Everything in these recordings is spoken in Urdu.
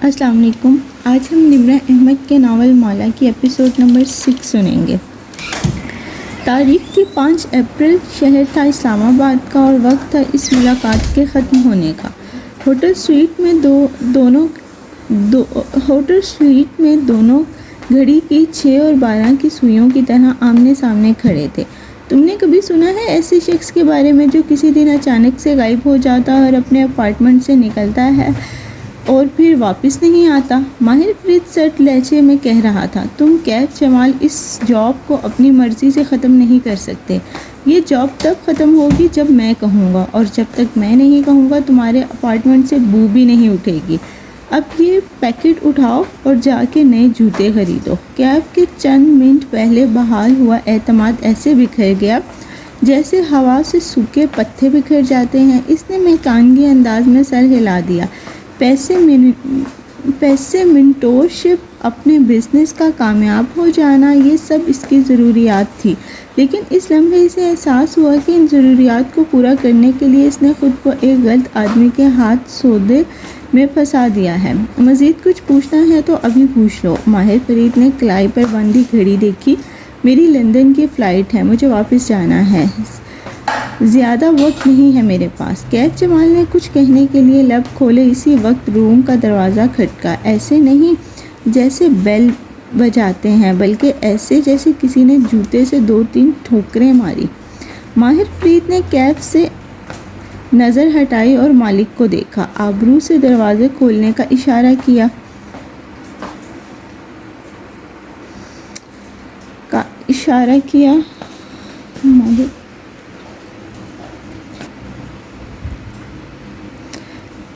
السلام علیکم۔ آج ہم نمرہ احمد کے ناول مولا کی ایپیسوڈ نمبر 6 سنیں گے۔ تاریخ کی 5 اپریل، شہر تھا اسلام آباد کا اور وقت تھا اس ملاقات کے ختم ہونے کا۔ ہوٹل سویٹ میں دونوں گھڑی کی 6 اور 12 کی سوئیوں کی طرح آمنے سامنے کھڑے تھے۔ تم نے کبھی سنا ہے ایسے شخص کے بارے میں جو کسی دن اچانک سے غائب ہو جاتا اور اپنے اپارٹمنٹ سے نکلتا ہے اور پھر واپس نہیں آتا؟ ماہر فرید سرد لہجے میں کہہ رہا تھا۔ تم کیف جمال اس جاب کو اپنی مرضی سے ختم نہیں کر سکتے۔ یہ جاب تب ختم ہوگی جب میں کہوں گا، اور جب تک میں نہیں کہوں گا تمہارے اپارٹمنٹ سے بو بھی نہیں اٹھے گی۔ اب یہ پیکٹ اٹھاؤ اور جا کے نئے جوتے خریدو۔ کیف کے چند منٹ پہلے بحال ہوا اعتماد ایسے بکھر گیا جیسے ہوا سے سوکھے پتے بکھر جاتے ہیں۔ اس نے میکانگی انداز میں سر ہلا دیا۔ پیسے منٹورشپ، اپنے بزنس کا کامیاب ہو جانا، یہ سب اس کی ضروریات تھی، لیکن اس لمحے اسے احساس ہوا کہ ان ضروریات کو پورا کرنے کے لیے اس نے خود کو ایک غلط آدمی کے ہاتھ سودے میں پھنسا دیا ہے۔ مزید کچھ پوچھنا ہے تو ابھی پوچھ لو۔ ماہر فرید نے کلائی پر بندھی گھڑی دیکھی۔ میری لندن کی فلائٹ ہے، مجھے واپس جانا ہے، زیادہ وقت نہیں ہے میرے پاس۔ کیف جمال نے کچھ کہنے کے لیے لب کھولے، اسی وقت روم کا دروازہ کھٹکا، ایسے نہیں جیسے بیل بجاتے ہیں، بلکہ ایسے جیسے کسی نے جوتے سے 2-3 ٹھوکریں ماری۔ ماہر فرید نے کیف سے نظر ہٹائی اور مالک کو دیکھا، آبرو سے دروازے کھولنے کا اشارہ کیا۔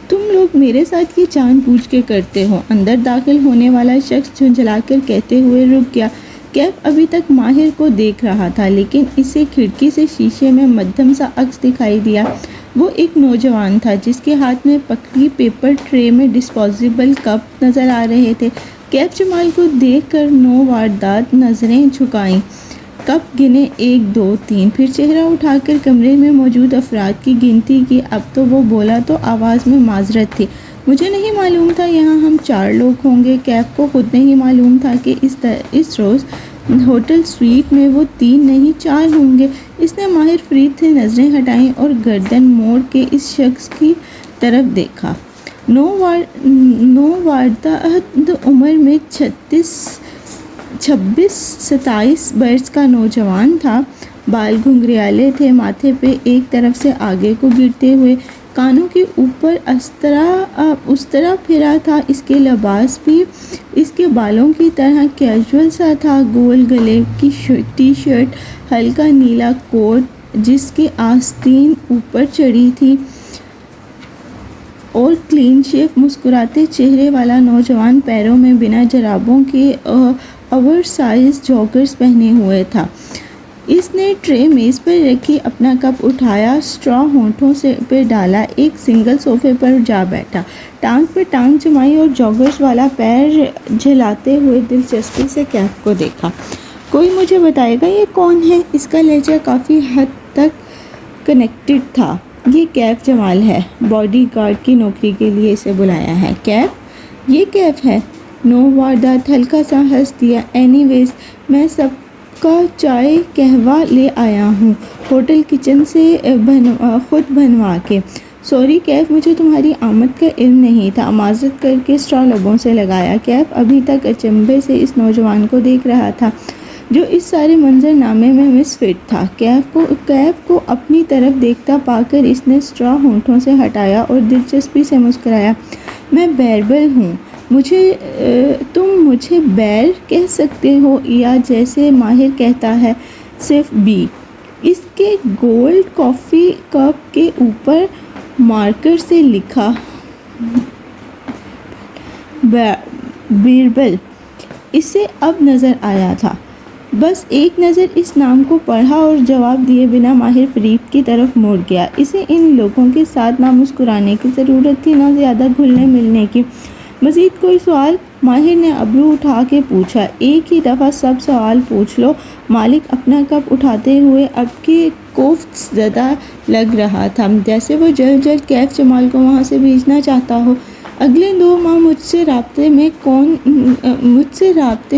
تم لوگ میرے ساتھ یہ جان بوجھ کے کرتے ہو۔ اندر داخل ہونے والا شخص جھنجھلا کر کہتے ہوئے رک گیا۔ کیف ابھی تک ماہر کو دیکھ رہا تھا، لیکن اسے کھڑکی سے شیشے میں مدھم سا عکس دکھائی دیا۔ وہ ایک نوجوان تھا جس کے ہاتھ میں پکی پیپر ٹرے میں ڈسپوزیبل کپ نظر آ رہے تھے۔ کیف جمال کو دیکھ کر نو واردات نظریں جھکائیں، کپ گنے 1 2 3، پھر چہرہ اٹھا کر کمرے میں موجود افراد کی گنتی کی۔ اب تو وہ بولا تو آواز میں معذرت تھی۔ مجھے نہیں معلوم تھا یہاں ہم 4 لوگ ہوں گے۔ کیف کو خود نہیں معلوم تھا کہ اس روز ہوٹل سویٹ میں وہ 3 نہیں 4 ہوں گے۔ اس نے ماہر فرید سے نظریں ہٹائیں اور گردن موڑ کے اس شخص کی طرف دیکھا۔ نوواردات عمر میں 26-27 برس کا نوجوان تھا۔ بال گھنگریالے تھے، ماتھے پہ ایک طرف سے آگے کو گرتے ہوئے، کانوں کے اوپر استرا پھرا تھا۔ اس کے لباس بھی اس کے بالوں کی طرح کیجول سا تھا، گول گلے کی ٹی شرٹ، ہلکا نیلا کوٹ جس کی آستین اوپر چڑھی تھی، اور کلین شیو مسکراتے چہرے والا نوجوان پیروں میں بنا جرابوں کے اوور سائز جاگرز پہنے ہوئے تھا۔ اس نے ٹرے میز پر رکھی، اپنا کپ اٹھایا، اسٹرا ہونٹوں پہ ڈالا، ایک سنگل صوفے پر جا بیٹھا، ٹانگ پہ ٹانگ جمائی اور جاگرز والا پیر جھلاتے ہوئے دلچسپی سے کیف کو دیکھا۔ کوئی مجھے بتائے گا یہ کون ہے؟ اس کا لہجہ کافی حد تک کنیکٹڈ تھا۔ یہ کیف جمال ہے، باڈی گارڈ کی نوکری کے لیے اسے بلایا ہے۔ کیف؟ یہ کیف ہے؟ نو واردات ہلکا سا ہنس دیا۔ اینی ویز، میں سب کا چائے قہوہ لے آیا ہوں، ہوٹل کچن سے خود بنوا کے۔ سوری کیف، مجھے تمہاری آمد کا علم نہیں تھا۔ معذرت کر کے اسٹرا لبوں سے لگایا۔ کیف ابھی تک اچنبھے سے اس نوجوان کو دیکھ رہا تھا جو اس سارے منظر نامے میں مس فٹ تھا۔ کیف کو اپنی طرف دیکھتا پا کر اس نے اسٹرا ہونٹوں سے ہٹایا اور دلچسپی سے مسکرایا۔ میں بیربل ہوں، تم مجھے بیر کہہ سکتے ہو، یا جیسے ماہر کہتا ہے صرف بی۔ اس کے گولڈ کافی کپ کے اوپر مارکر سے لکھا بیربل اسے اب نظر آیا تھا۔ بس ایک نظر اس نام کو پڑھا اور جواب دیے بنا ماہر فرید کی طرف مڑ گیا۔ اسے ان لوگوں کے ساتھ نہ مسکرانے کی ضرورت تھی، نہ زیادہ گھلنے ملنے کی۔ مزید کوئی سوال؟ ماہر نے ابرو اٹھا کے پوچھا۔ ایک ہی دفعہ سب سوال پوچھ لو۔ مالک اپنا کپ اٹھاتے ہوئے اب کے کوفت زدہ لگ رہا تھا، جیسے وہ جلد کیف جمال کو وہاں سے بھیجنا چاہتا ہو۔ اگلے 2 ماہ مجھ سے رابطے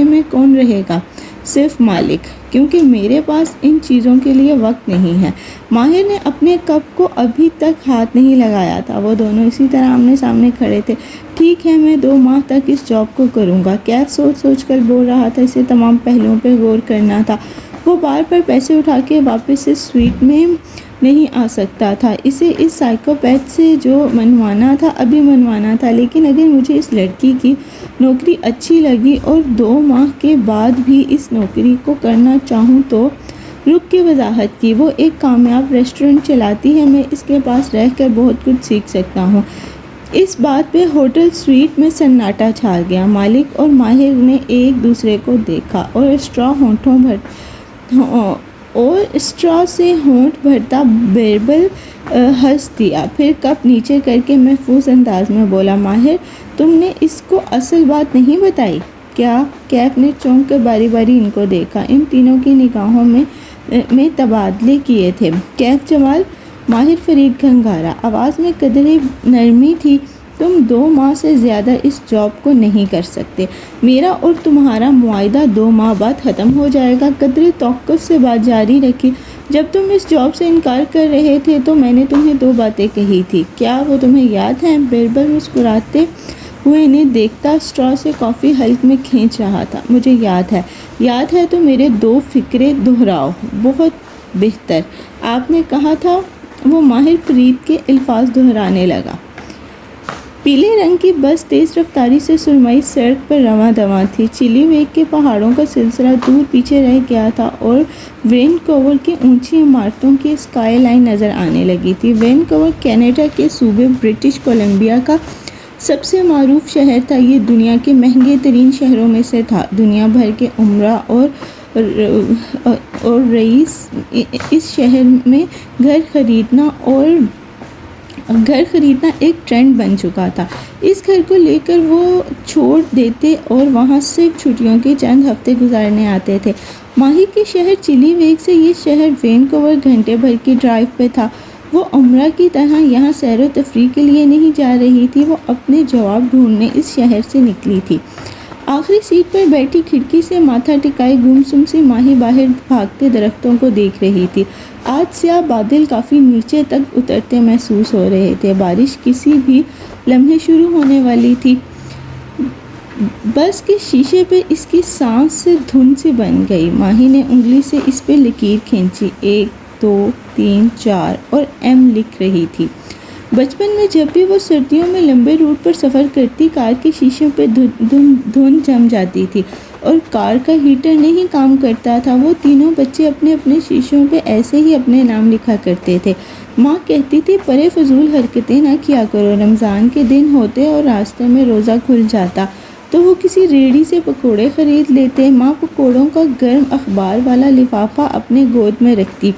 میں کون رہے گا؟ صرف مالک، کیونکہ میرے پاس ان چیزوں کے لیے وقت نہیں ہے۔ ماہر نے اپنے کپ کو ابھی تک ہاتھ نہیں لگایا تھا۔ وہ دونوں اسی طرح آمنے سامنے کھڑے تھے۔ ٹھیک ہے، میں 2 ماہ تک اس جاب کو کروں گا، کیف سوچ کر بول رہا تھا۔ اسے تمام پہلوؤں پر غور کرنا تھا۔ وہ بار پر پیسے اٹھا کے واپس سے سویٹ میں نہیں آ سکتا تھا۔ اسے اس سائیکوپیتھ سے جو منوانا تھا ابھی منوانا تھا، لیکن اگر مجھے اس لڑکی کی نوکری اچھی لگی اور 2 ماہ کے بعد بھی اس نوکری کو کرنا چاہوں تو رک کے وضاحت کی۔ وہ ایک کامیاب ریسٹورنٹ چلاتی ہے، میں اس کے پاس رہ کر بہت کچھ سیکھ سکتا ہوں۔ اس بات پہ ہوٹل سویٹ میں سناٹا چھا گیا۔ مالک اور ماہر نے ایک دوسرے کو دیکھا اور اسٹرا سے ہونٹ بھرتا بیربل ہنس دیا، پھر کپ نیچے کر کے محفوظ انداز میں بولا، ماہر تم نے اس کو اصل بات نہیں بتائی کیا؟ کیف نے چونک کر باری باری ان کو دیکھا۔ ان تینوں کی نگاہوں میں تبادلے کیے تھے۔ کیف جمال، ماہر فرید گھنگھارا۔ آواز میں قدرے نرمی تھی۔ تم 2 ماہ سے زیادہ اس جاب کو نہیں کر سکتے۔ میرا اور تمہارا معاہدہ 2 ماہ بعد ختم ہو جائے گا۔ قدرے توقع سے بات جاری رکھی، جب تم اس جاب سے انکار کر رہے تھے تو میں نے تمہیں 2 باتیں کہی تھی، کیا وہ تمہیں یاد ہیں؟ بیربل مسکراتے ہوئے انہیں دیکھتا اسٹرا سے کافی حلق میں کھینچ رہا تھا۔ مجھے یاد ہے۔ یاد ہے تو میرے 2 فقرے دہراؤ۔ بہت بہتر، آپ نے کہا تھا۔ وہ ماہر فرید کے الفاظ دہرانے لگا۔ پیلے رنگ کی بس تیز رفتاری سے سرمئی سڑک پر رواں دواں تھی۔ چلی ویک کے پہاڑوں کا سلسلہ دور پیچھے رہ گیا تھا اور وینکوور کی اونچی عمارتوں کی اسکائی لائن نظر آنے لگی تھی۔ وینکوور کینیڈا کے صوبے برٹش کولمبیا کا سب سے معروف شہر تھا۔ یہ دنیا کے مہنگے ترین شہروں میں سے تھا۔ دنیا بھر کے عمرا اور رئیس اس شہر میں گھر خریدنا ایک ٹرینڈ بن چکا تھا۔ اس گھر کو لے کر وہ چھوڑ دیتے اور وہاں صرف چھٹیوں کے چند ہفتے گزارنے آتے تھے۔ ماہی کے شہر چلی ویک سے یہ شہر وینکوور گھنٹے بھر کی ڈرائیو پہ تھا۔ وہ عمرہ کی طرح یہاں سیر و تفریح کے لیے نہیں جا رہی تھی، وہ اپنے جواب ڈھونڈنے اس شہر سے نکلی تھی۔ آخری سیٹ پر بیٹھی کھڑکی سے ماتھا ٹکائے گمسم سی ماہی باہر بھاگتے درختوں کو دیکھ رہی تھی۔ آج سیاہ بادل کافی نیچے تک اترتے محسوس ہو رہے تھے۔ بارش کسی بھی لمحے شروع ہونے والی تھی۔ بس کے شیشے پہ اس کی سانس سے دھن سی بن گئی۔ ماہی نے انگلی سے اس پہ لکیر کھینچی۔ 1 2 3 4 اور ایم لکھ رہی تھی۔ بچپن میں جب بھی وہ سردیوں میں لمبے روٹ پر سفر کرتی، کار کے شیشوں پہ دھن جم جاتی تھی اور کار کا ہیٹر نہیں کام کرتا تھا۔ وہ تینوں بچے اپنے اپنے شیشوں پہ ایسے ہی اپنے نام لکھا کرتے تھے۔ ماں کہتی تھی پرے فضول حرکتیں نہ کیا کرو۔ رمضان کے دن ہوتے اور راستے میں روزہ کھل جاتا تو وہ کسی ریڑھی سے پکوڑے خرید لیتے۔ ماں پکوڑوں کا گرم اخبار والا لفافہ اپنے گود میں رکھتی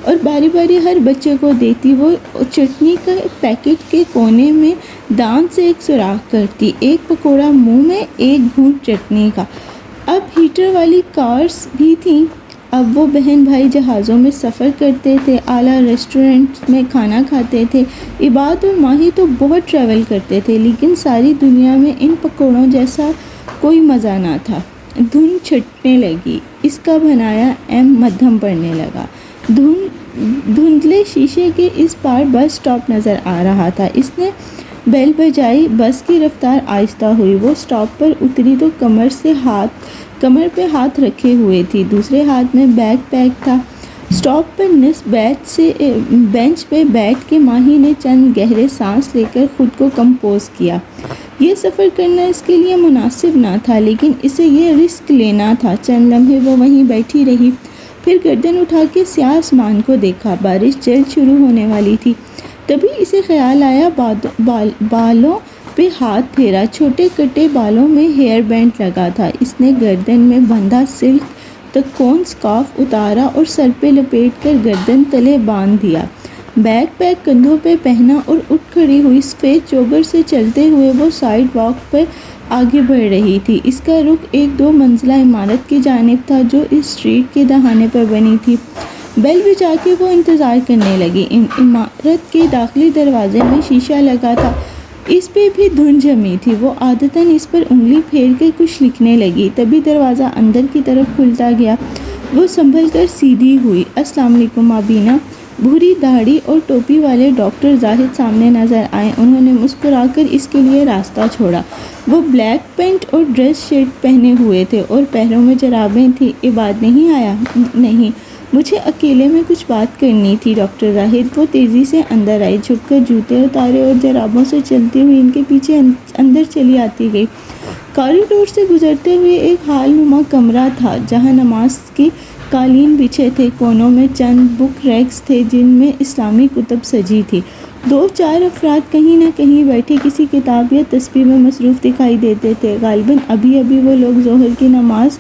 اور باری باری ہر بچے کو دیتی۔ وہ چٹنی کا پیکٹ کے کونے میں دانت سے ایک سوراخ کرتی، ایک پکوڑا منہ میں، ایک گھونٹ چٹنی کا۔ اب ہیٹر والی کارز بھی تھیں۔ اب وہ بہن بھائی جہازوں میں سفر کرتے تھے، اعلیٰ ریسٹورنٹس میں کھانا کھاتے تھے۔ عباد اور ماہی تو بہت ٹریول کرتے تھے، لیکن ساری دنیا میں ان پکوڑوں جیسا کوئی مزہ نہ تھا۔ دھن چھٹنے لگی۔ اس کا بنایا ایم مدھم پڑنے لگا۔ دھندلے شیشے کے اس پار بس سٹاپ نظر آ رہا تھا۔ اس نے بیل بجائی۔ بس کی رفتار آہستہ ہوئی۔ وہ سٹاپ پر اتری تو کمر پہ ہاتھ رکھے ہوئے تھی، دوسرے ہاتھ میں بیگ پیک تھا۔ سٹاپ پر نصب بینچ پہ بیٹھ کے ماہی نے چند گہرے سانس لے کر خود کو کمپوز کیا۔ یہ سفر کرنا اس کے لیے مناسب نہ تھا، لیکن اسے یہ رسک لینا تھا۔ چند لمحے وہ وہیں بیٹھی رہی، پھر گردن اٹھا کے سیاہ آسمان کو دیکھا۔ بارش جلد شروع ہونے والی تھی۔ تبھی اسے خیال آیا، بالوں پہ ہاتھ پھیرا۔ چھوٹے کٹے بالوں میں ہیئر بینڈ لگا تھا۔ اس نے گردن میں بندھا سلک تکون سکارف اتارا اور سر پہ لپیٹ کر گردن تلے باندھ دیا۔ بیگ پیک کندھوں پہ پہنا اور اٹھ کھڑی ہوئی سفید چوگر سے چلتے ہوئے وہ سائیڈ واک پر آگے بڑھ رہی تھی۔ اس کا رخ ایک 2 منزلہ عمارت کی جانب تھا جو اس اسٹریٹ کے دہانے پر بنی تھی۔ بیل بجا کے وہ انتظار کرنے لگی۔ عمارت کے داخلی دروازے میں شیشہ لگا تھا۔ اس پہ بھی دھن جمی تھی۔ وہ عادتاً اس پر انگلی پھیر کر کچھ لکھنے لگی، تبھی دروازہ اندر کی طرف کھلتا گیا۔ وہ سنبھل کر سیدھی ہوئی۔ السلام علیکم مابینہ۔ بھوری داڑھی اور ٹوپی والے ڈاکٹر زاہد سامنے نظر آئے۔ انہوں نے مسکرا کر اس کے لیے راستہ چھوڑا۔ وہ بلیک پینٹ اور ڈریس شرٹ پہنے ہوئے تھے اور پیروں میں جرابیں تھیں۔ عباد نہیں آیا؟ نہیں، مجھے اکیلے میں کچھ بات کرنی تھی ڈاکٹر زاہد۔ وہ تیزی سے اندر آئی، جھک کر جوتے اتارے اور جرابوں سے چلتی ہوئی ان کے پیچھے اندر چلی آتی گئی۔ کوریڈور سے گزرتے ہوئے ایک ہال نما کمرہ تھا جہاں نماز کے قالین بچھے تھے۔ کونوں میں چند بک ریکس تھے جن میں اسلامی کتب سجی تھی۔ 2-4 افراد کہیں نہ کہیں بیٹھے کسی کتاب یا تسبیح میں مصروف دکھائی دیتے تھے۔ غالباً ابھی وہ لوگ ظہر کی نماز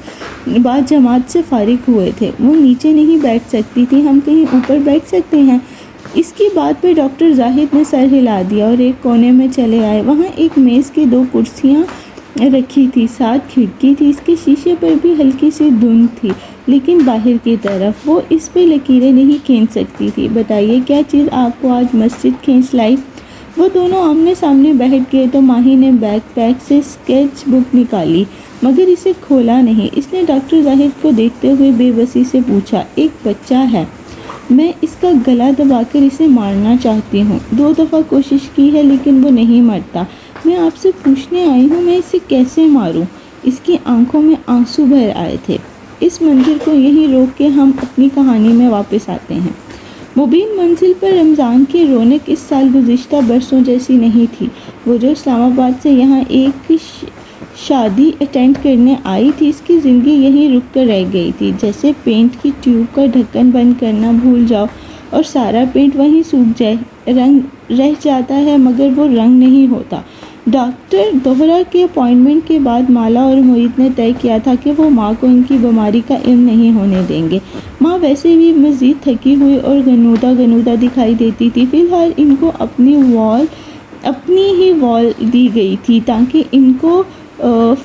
بعد جماعت سے فارغ ہوئے تھے۔ وہ نیچے نہیں بیٹھ سکتی تھی، ہم کہیں اوپر بیٹھ سکتے ہیں؟ اس کی بات پہ ڈاکٹر زاہد نے سر ہلا دیا اور ایک کونے میں چلے آئے۔ وہاں ایک میز کے 2 کرسیاں رکھی تھی، ساتھ کھڑکی تھی۔ اس کے شیشے پر بھی ہلکی سی دھند تھی، لیکن باہر کی طرف۔ وہ اس پہ لکیریں نہیں کھینچ سکتی تھی۔ بتائیے کیا چیز آپ کو آج مسجد کھینچ لائی؟ وہ دونوں آمنے سامنے بیٹھ گئے تو ماہی نے بیک پیک سے اسکیچ بک نکالی، مگر اسے کھولا نہیں۔ اس نے ڈاکٹر زاہد کو دیکھتے ہوئے بے بسی سے پوچھا، ایک بچہ ہے، میں اس کا گلا دبا کر اسے مارنا چاہتی ہوں۔ 2 دفعہ کوشش کی ہے لیکن وہ نہیں مرتا۔ میں آپ سے پوچھنے آئی ہوں میں اسے کیسے ماروں؟ اس کی آنکھوں میں آنسو بھر آئے تھے۔ اس منظر کو یہیں روک کے ہم اپنی کہانی میں واپس آتے ہیں۔ مبین منزل پر رمضان کی رونق اس سال گزشتہ برسوں جیسی نہیں تھی۔ وہ جو اسلام آباد سے یہاں ایک شادی اٹینڈ کرنے آئی تھی، اس کی زندگی یہیں رک کر رہ گئی تھی۔ جیسے پینٹ کی ٹیوب کا ڈھکن بند کرنا بھول جاؤ اور سارا پینٹ وہیں سوکھ جائے، رنگ رہ جاتا ہے مگر وہ رنگ نہیں ہوتا۔ ڈاکٹر دوہرا کے اپائنٹمنٹ کے بعد مالا اور معید نے طے کیا تھا کہ وہ ماں کو ان کی بیماری کا علم نہیں ہونے دیں گے۔ ماں ویسے بھی مزید تھکی ہوئی اور غنودہ دکھائی دیتی تھی۔ فی الحال ان کو اپنی ہی وال دی گئی تھی تاکہ ان کو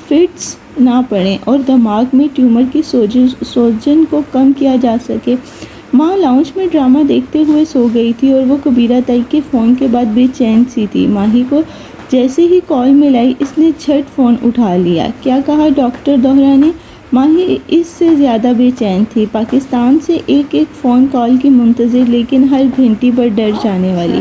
فٹس نہ پڑیں اور دماغ میں ٹیومر کی سوجن کو کم کیا جا سکے۔ ماں لاؤنج میں ڈرامہ دیکھتے ہوئے سو گئی تھی اور وہ کبیرہ تائی کے فون کے بعد بے چین سی تھی۔ ماہی کو جیسے ہی کال ملائی اس نے جھٹ فون اٹھا لیا۔ کیا کہا ڈاکٹر دوہرا نے؟ ماہی اس سے زیادہ بے چین تھی، پاکستان سے ایک فون کال کی منتظر، لیکن ہر گھنٹی پر ڈر جانے والی۔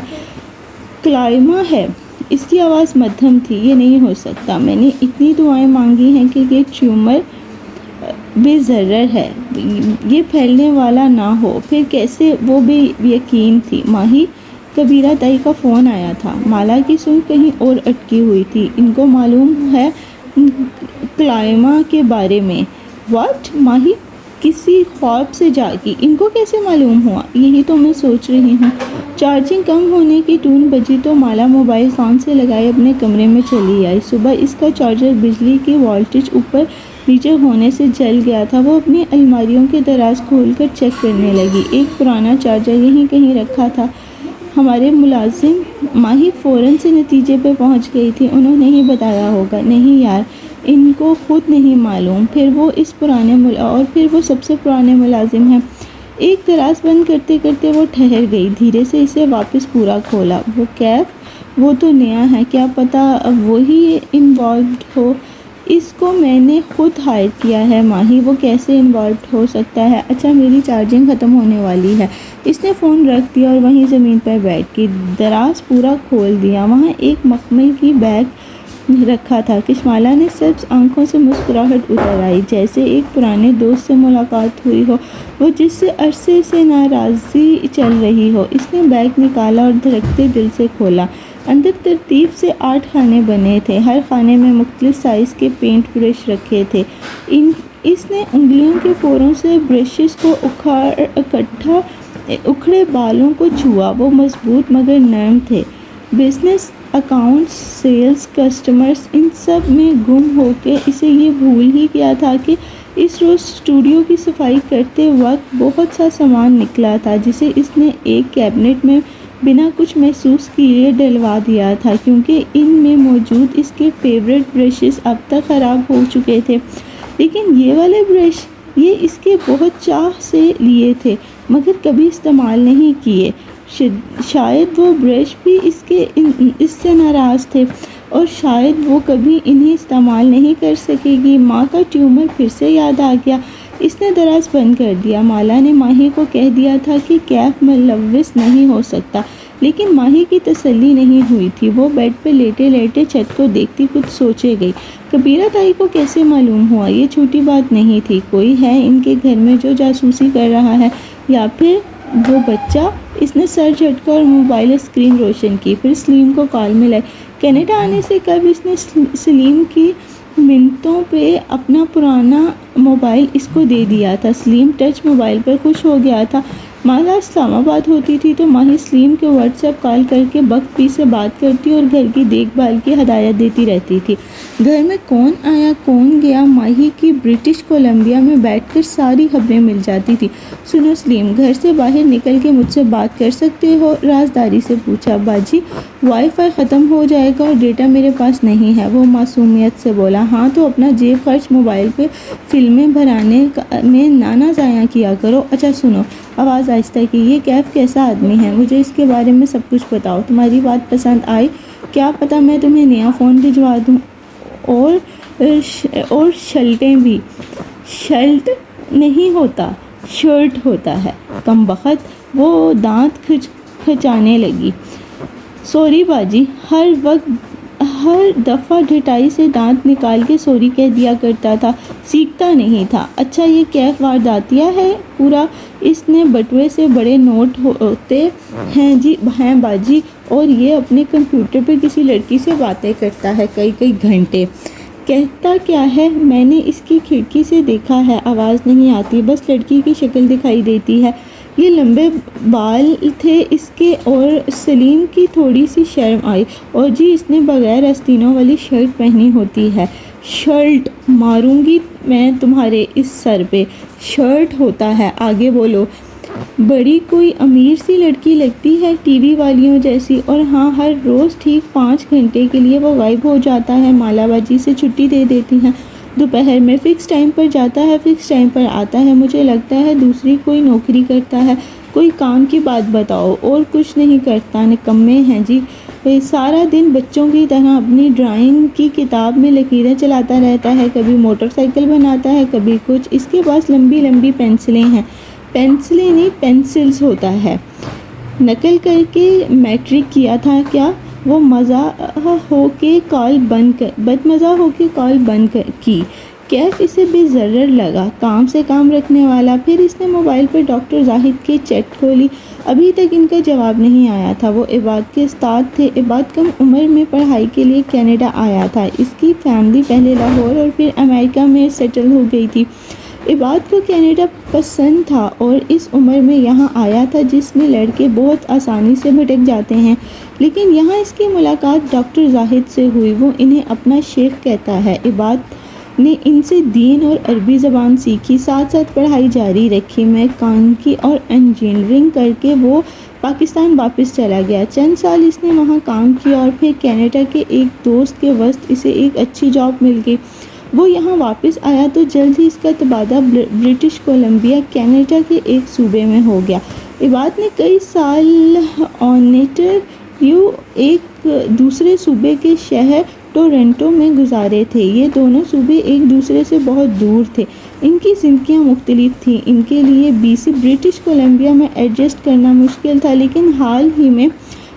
کلائمہ ہے، اس کی آواز مدھم تھی۔ یہ نہیں ہو سکتا، میں نے اتنی دعائیں مانگی ہیں کہ یہ ٹیومر بے ضرر ہے، یہ پھیلنے والا نہ ہو، پھر کیسے؟ وہ بے یقین تھی۔ ماہی، کبیرہ تائی کا فون آیا تھا۔ مالا کی سن کہیں اور اٹکی ہوئی تھی۔ ان کو معلوم ہے کلائمہ کے بارے میں؟ واٹ؟ ماہی کسی خواب سے جاگی، ان کو کیسے معلوم ہوا؟ یہی تو میں سوچ رہی ہوں۔ چارجنگ کم ہونے کی ٹون بجی تو مالا موبائل کان سے لگائے اپنے کمرے میں چلی آئی۔ صبح اس کا چارجر بجلی کی وولٹیج اوپر نیچے ہونے سے جل گیا تھا۔ وہ اپنی الماریوں کے دراز کھول کر چیک کرنے لگی۔ ایک پرانا چارجر یہیں کہیں رکھا تھا۔ ہمارے ملازم؟ ماہی فوراً سے نتیجے پہ پہنچ گئی تھی، انہوں نے ہی بتایا ہوگا۔ نہیں یار، ان کو خود نہیں معلوم، پھر وہ سب سے پرانے ملازم ہیں۔ ایک دراز بند کرتے کرتے وہ ٹھہر گئی، دھیرے سے اسے واپس پورا کھولا۔ وہ کیف؟ وہ تو نیا ہے، کیا پتا اب وہی انوالوڈ ہو۔ اس کو میں نے خود ہائر کیا ہے ماہی، وہ کیسے انوالوڈ ہو سکتا ہے؟ اچھا میری چارجنگ ختم ہونے والی ہے۔ اس نے فون رکھ دیا اور وہیں زمین پر بیٹھ کے دراز پورا کھول دیا۔ وہاں ایک مخمل کی بیگ رکھا تھا۔ کشمالا نے سبز آنکھوں سے مسکراہٹ اتر آئی، جیسے ایک پرانے دوست سے ملاقات ہوئی ہو، وہ جس سے عرصے سے ناراضی چل رہی ہو۔ اس نے بیگ نکالا اور دھڑکتے دل سے کھولا۔ اندر ترتیب سے 8 خانے بنے تھے، ہر خانے میں مختلف سائز کے پینٹ برش رکھے تھے۔ اس نے انگلیوں کے پوروں سے برشز کو اکھڑے بالوں کو چھوا، وہ مضبوط مگر نرم تھے۔ بزنس، اکاؤنٹس، سیلز، کسٹمرز، ان سب میں گم ہو کے اسے یہ بھول ہی گیا تھا کہ اس روز اسٹوڈیو کی صفائی کرتے وقت بہت سا سامان نکلا تھا جسے اس نے ایک کیبنٹ میں بنا کچھ محسوس کیے ڈلوا دیا تھا، کیونکہ ان میں موجود اس کے فیورٹ برشز اب تک خراب ہو چکے تھے۔ لیکن یہ والے برش، یہ اس کے بہت چاہ سے لیے تھے مگر کبھی استعمال نہیں کیے۔ شاید وہ برش بھی اس سے ناراض تھے اور شاید وہ کبھی انہیں استعمال نہیں کر سکے گی۔ ماں کا ٹیومر پھر سے یاد آ گیا۔ اس نے دراز بند کر دیا۔ مالا نے ماہی کو کہہ دیا تھا کہ کیف ملوث نہیں ہو سکتا، لیکن ماہی کی تسلی نہیں ہوئی تھی۔ وہ بیڈ پہ لیٹے لیٹے چھت کو دیکھتی کچھ سوچے گئی۔ کبیرہ تائی کو کیسے معلوم ہوا؟ یہ چھوٹی بات نہیں تھی۔ کوئی ہے ان کے گھر میں جو جاسوسی کر رہا ہے، یا پھر وہ بچہ؟ اس نے سر جھٹکا اور موبائل اسکرین روشن کی، پھر سلیم کو کال ملائی۔ کینیڈا آنے سے قبل اس نے سلیم کی منتوں پہ اپنا پرانا موبائل اس کو دے دیا تھا۔ سلیم ٹچ موبائل پر خوش ہو گیا تھا۔ مالا اسلام آباد ہوتی تھی تو ماہی سلیم کے واٹس ایپ کال کر کے بخت سے بات کرتی اور گھر کی دیکھ بھال کی ہدایت دیتی رہتی تھی۔ گھر میں کون آیا کون گیا ماہی کی برٹش کولمبیا میں بیٹھ کر ساری خبریں مل جاتی تھی۔ سنو سلیم، گھر سے باہر نکل کے مجھ سے بات کر سکتے ہو؟ رازداری سے پوچھا۔ باجی، وائی فائی ختم ہو جائے گا اور ڈیٹا میرے پاس نہیں ہے، وہ معصومیت سے بولا۔ ہاں تو اپنا جیب خرچ موبائل پہ فلمیں بھرانے میں نانا ضائع کیا کرو۔ اچھا سنو، آواز آہستہ کی، یہ کیف کیسا آدمی ہے؟ مجھے اس کے بارے میں سب کچھ بتاؤ۔ تمہاری بات پسند آئی؟ کیا پتہ میں تمہیں نیا فون بھجوا دوں، اور شلٹیں بھی۔ شلٹ نہیں ہوتا، شرٹ ہوتا ہے کمبخت۔ وہ دانت کھچانے لگی۔ سوری باجی، ہر دفعہ ڈھٹائی سے دانت نکال کے سوری کہہ دیا کرتا تھا، سیکھتا نہیں تھا۔ اچھا یہ کیف وارداتیہ ہے پورا؟ اس نے بٹوے سے بڑے نوٹ ہوتے ہیں جی ہیں باجی، اور یہ اپنے کمپیوٹر پہ کسی لڑکی سے باتیں کرتا ہے کئی گھنٹے۔ کہتا کیا ہے؟ میں نے اس کی کھڑکی سے دیکھا ہے، آواز نہیں آتی، بس لڑکی کی شکل دکھائی دیتی ہے۔ یہ لمبے بال تھے اس کے، اور سلیم کی تھوڑی سی شرم آئی۔ اور جی اس نے بغیر آستینوں والی شرٹ پہنی ہوتی ہے۔ شرٹ ماروں گی میں تمہارے اس سر پہ۔ شرٹ ہوتا ہے، آگے بولو۔ بڑی کوئی امیر سی لڑکی لگتی ہے، ٹی وی والیوں جیسی۔ اور ہاں، ہر روز ٹھیک 5 گھنٹے کے لیے وہ غائب ہو جاتا ہے، مالا باجی سے چھٹی دے دیتی ہیں۔ دوپہر میں فکس ٹائم پر جاتا ہے، فکس ٹائم پر آتا ہے۔ مجھے لگتا ہے دوسری کوئی نوکری کرتا ہے۔ کوئی کام کی بات بتاؤ۔ اور کچھ نہیں کرتا، نکمے ہیں جی۔ سارا دن بچوں کی طرح اپنی ڈرائنگ کی کتاب میں لکیریں چلاتا رہتا ہے، کبھی موٹر سائیکل بناتا ہے، کبھی کچھ۔ اس کے پاس لمبی لمبی پینسلیں ہیں۔ پینسلیں نہیں، پینسلز ہوتا ہے۔ نقل کر کے میٹرک کیا تھا کیا؟ وہ بدمزہ ہو کے کال بند کی۔ کیف اسے بے ضرر لگا، کام سے کام رکھنے والا۔ پھر اس نے موبائل پر ڈاکٹر زاہد کے چیٹ کھولی۔ ابھی تک ان کا جواب نہیں آیا تھا۔ وہ عباد کے استاد تھے۔ عباد کم عمر میں پڑھائی کے لیے کینیڈا آیا تھا۔ اس کی فیملی پہلے لاہور اور پھر امریکہ میں سیٹل ہو گئی تھی۔ عباد کو کینیڈا پسند تھا اور اس عمر میں یہاں آیا تھا جس میں لڑکے بہت آسانی سے بھٹک جاتے ہیں، لیکن یہاں اس کی ملاقات ڈاکٹر زاہد سے ہوئی۔ وہ انہیں اپنا شیخ کہتا ہے۔ عباد نے ان سے دین اور عربی زبان سیکھی، ساتھ ساتھ پڑھائی جاری رکھی۔ میکانیکی اور انجینئرنگ کر کے وہ پاکستان واپس چلا گیا۔ چند سال اس نے وہاں کام کیا اور پھر کینیڈا کے ایک دوست کے واسطے اسے ایک اچھی جاب مل گئی۔ وہ یہاں واپس آیا تو جلد ہی اس کا تبادلہ برٹش کولمبیا کینیڈا کے ایک صوبے میں ہو گیا۔ عباد نے کئی سال اونٹاریو ایک دوسرے صوبے کے شہر ٹورنٹو میں گزارے تھے۔ یہ دونوں صوبے ایک دوسرے سے بہت دور تھے، ان کی زندگیاں مختلف تھیں۔ ان کے لیے برٹش کولمبیا میں ایڈجسٹ کرنا مشکل تھا، لیکن حال ہی میں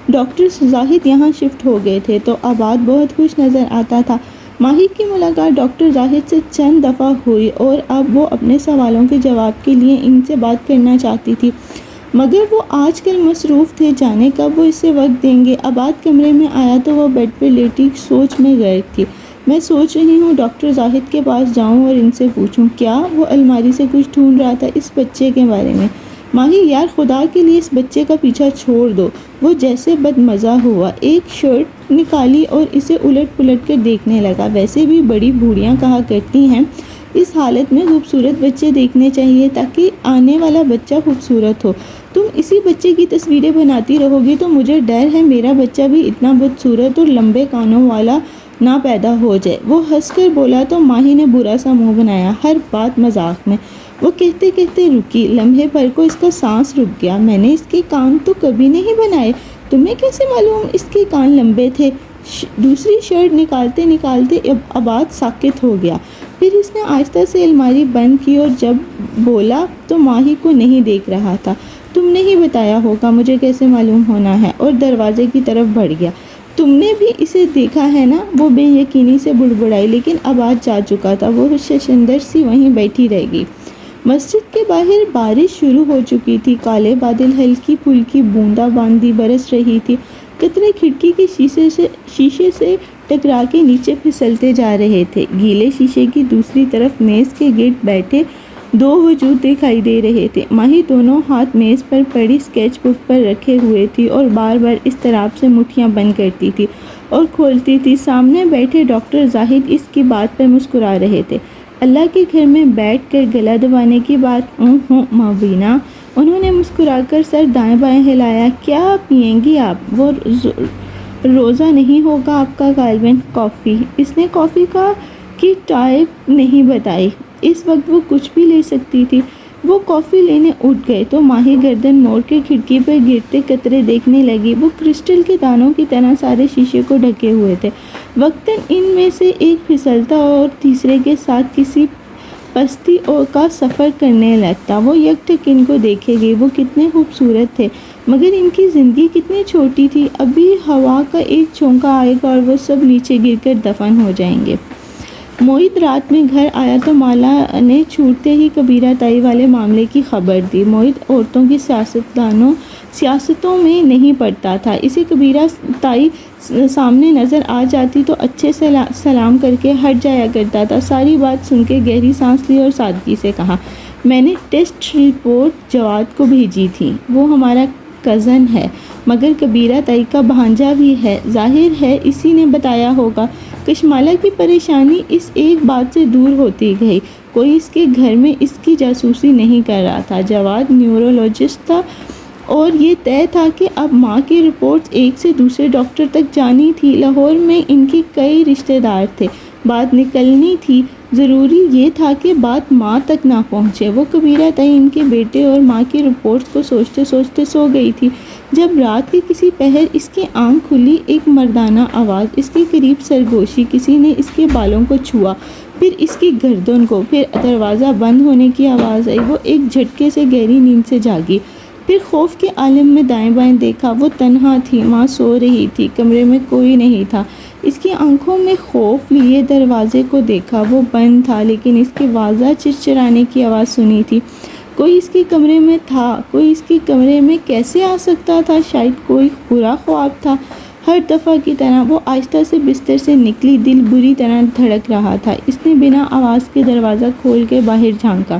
ڈاکٹر زاہد یہاں شفٹ ہو گئے تھے تو عباد بہت خوش نظر آتا تھا۔ ماہی کی ملاقات ڈاکٹر زاہد سے چند دفعہ ہوئی اور اب وہ اپنے سوالوں کے جواب کے لیے ان سے بات کرنا چاہتی تھی، مگر وہ آج کل مصروف تھے، جانے کب وہ اسے وقت دیں گے۔ عباد کمرے میں آیا تو وہ بیڈ پہ لیٹی سوچ میں غرق تھی۔ میں سوچ رہی ہوں ڈاکٹر زاہد کے پاس جاؤں اور ان سے پوچھوں۔ کیا؟ وہ الماری سے کچھ ڈھونڈ رہا تھا، اس بچے کے بارے میں۔ ماہی، یار خدا کے لیے اس بچے کا پیچھا چھوڑ دو۔ وہ جیسے بدمزہ ہوا، ایک شرٹ نکالی اور اسے الٹ پلٹ کر دیکھنے لگا۔ ویسے بھی بڑی بوڑھیاں کہا کرتی ہیں اس حالت میں خوبصورت بچے دیکھنے چاہیے تاکہ آنے والا بچہ خوبصورت ہو۔ تم اسی بچے کی تصویریں بناتی رہو گی تو مجھے ڈر ہے میرا بچہ بھی اتنا بدصورت اور لمبے کانوں والا نہ پیدا ہو جائے۔ وہ ہنس کر بولا تو ماہی نے برا سا منہ بنایا۔ ہر بات مذاق میں۔ وہ کہتے کہتے رکی۔ لمحے بھر کو اس کا سانس رک گیا۔ میں نے اس کے کان تو کبھی نہیں بنائے، تمہیں کیسے معلوم اس کے کان لمبے تھے؟ دوسری شرٹ نکالتے نکالتے عباد ساکت ہو گیا۔ پھر اس نے آہستہ سے الماری بند کی اور جب بولا تو ماہی کو نہیں دیکھ رہا تھا۔ تم نے ہی بتایا ہوگا، مجھے کیسے معلوم ہونا ہے؟ اور دروازے کی طرف بڑھ گیا۔ تم نے بھی اسے دیکھا ہے نا؟ وہ بے یقینی سے بڑبڑائی، لیکن عباد جا چکا تھا۔ وہ ششندر سی وہیں بیٹھی رہ گئی۔ مسجد کے باہر بارش شروع ہو چکی تھی۔ کالے بادل ہلکی پھلکی بوندا باندی برس رہی تھی۔ قطرے کھڑکی کے شیشے سے ٹکرا کے نیچے پھسلتے جا رہے تھے۔ گیلے شیشے کی دوسری طرف میز کے گرد بیٹھے دو وجود دکھائی دے رہے تھے۔ ماہی دونوں ہاتھ میز پر پڑی اسکیچ بک پر رکھے ہوئے تھی اور بار بار اضطراب سے مٹھیاں بند کرتی تھی اور کھولتی تھی۔ سامنے بیٹھے ڈاکٹر زاہد اس کی بات پر مسکرا رہے تھے۔ اللہ کے گھر میں بیٹھ کر گلا دبانے کی بات مبینہ۔ انہوں نے مسکرا کر سر دائیں بائیں ہلایا۔ کیا پئیں گی آپ؟ وہ روزہ نہیں ہوگا آپ کا غالباً؟ کافی؟ اس نے کافی کی ٹائپ نہیں بتائی۔ اس وقت وہ کچھ بھی لے سکتی تھی۔ وہ کافی لینے اٹھ گئے تو ماہی گردن موڑ کے کھڑکی پر گرتے قطرے دیکھنے لگی۔ وہ کرسٹل کے دانوں کی طرح سارے شیشے کو ڈھکے ہوئے تھے۔ وقتاً ان میں سے ایک پھسلتا اور تیسرے کے ساتھ کسی پستی کا سفر کرنے لگتا۔ وہ یک ٹک ان کو دیکھے گئی۔ وہ کتنے خوبصورت تھے، مگر ان کی زندگی کتنی چھوٹی تھی۔ ابھی ہوا کا ایک جھونکا آئے گا اور وہ سب نیچے گر کر دفن ہو جائیں گے۔ موہت رات میں گھر آیا تو مالا نے چھوٹتے ہی کبیرہ تائی والے معاملے کی خبر دی۔ موہت عورتوں کی سیاستوں میں نہیں پڑتا تھا۔ اسے کبیرہ تائی سامنے نظر آ جاتی تو اچھے سے سلام کر کے ہٹ جایا کرتا تھا۔ ساری بات سن کے گہری سانس لی اور سادگی سے کہا، میں نے ٹیسٹ رپورٹ جواد کو بھیجی تھی۔ وہ ہمارا کزن ہے، مگر کبیرہ تائی کا بھانجا بھی ہے۔ ظاہر ہے اسی نے بتایا ہوگا۔ کشمالہ کی پریشانی اس ایک بات سے دور ہوتی گئی، کوئی اس کے گھر میں اس کی جاسوسی نہیں کر رہا تھا۔ جواد نیورولوجسٹ تھا اور یہ طے تھا کہ اب ماں کی رپورٹس ایک سے دوسرے ڈاکٹر تک جانی تھی۔ لاہور میں ان کے کئی رشتہ دار تھے، بات نکلنی تھی۔ ضروری یہ تھا کہ بات ماں تک نہ پہنچے۔ وہ کبیرہ تائی ان کے بیٹے اور ماں کی رپورٹس کو سوچتے سوچتے سو گئی تھی۔ جب رات کے کسی پہر اس کی آنکھ کھلی، ایک مردانہ آواز، اس کے قریب سرگوشی، کسی نے اس کے بالوں کو چھوا، پھر اس کی گردن کو، پھر دروازہ بند ہونے کی آواز آئی۔ وہ ایک جھٹکے سے گہری نیند سے جاگی۔ پھر خوف کے عالم میں دائیں بائیں دیکھا۔ وہ تنہا تھی، ماں سو رہی تھی، کمرے میں کوئی نہیں تھا۔ اس کی آنکھوں میں خوف لیے دروازے کو دیکھا، وہ بند تھا، لیکن اس کے واضح چرچرانے کی آواز سنی تھی۔ کوئی اس کے کمرے میں تھا۔ کوئی اس کے کمرے میں کیسے آ سکتا تھا؟ شاید کوئی برا خواب تھا۔ ہر دفعہ کی طرح وہ آہستہ سے بستر سے نکلی، دل بری طرح دھڑک رہا تھا۔ اس نے بنا آواز کے دروازہ کھول کے باہر جھانکا۔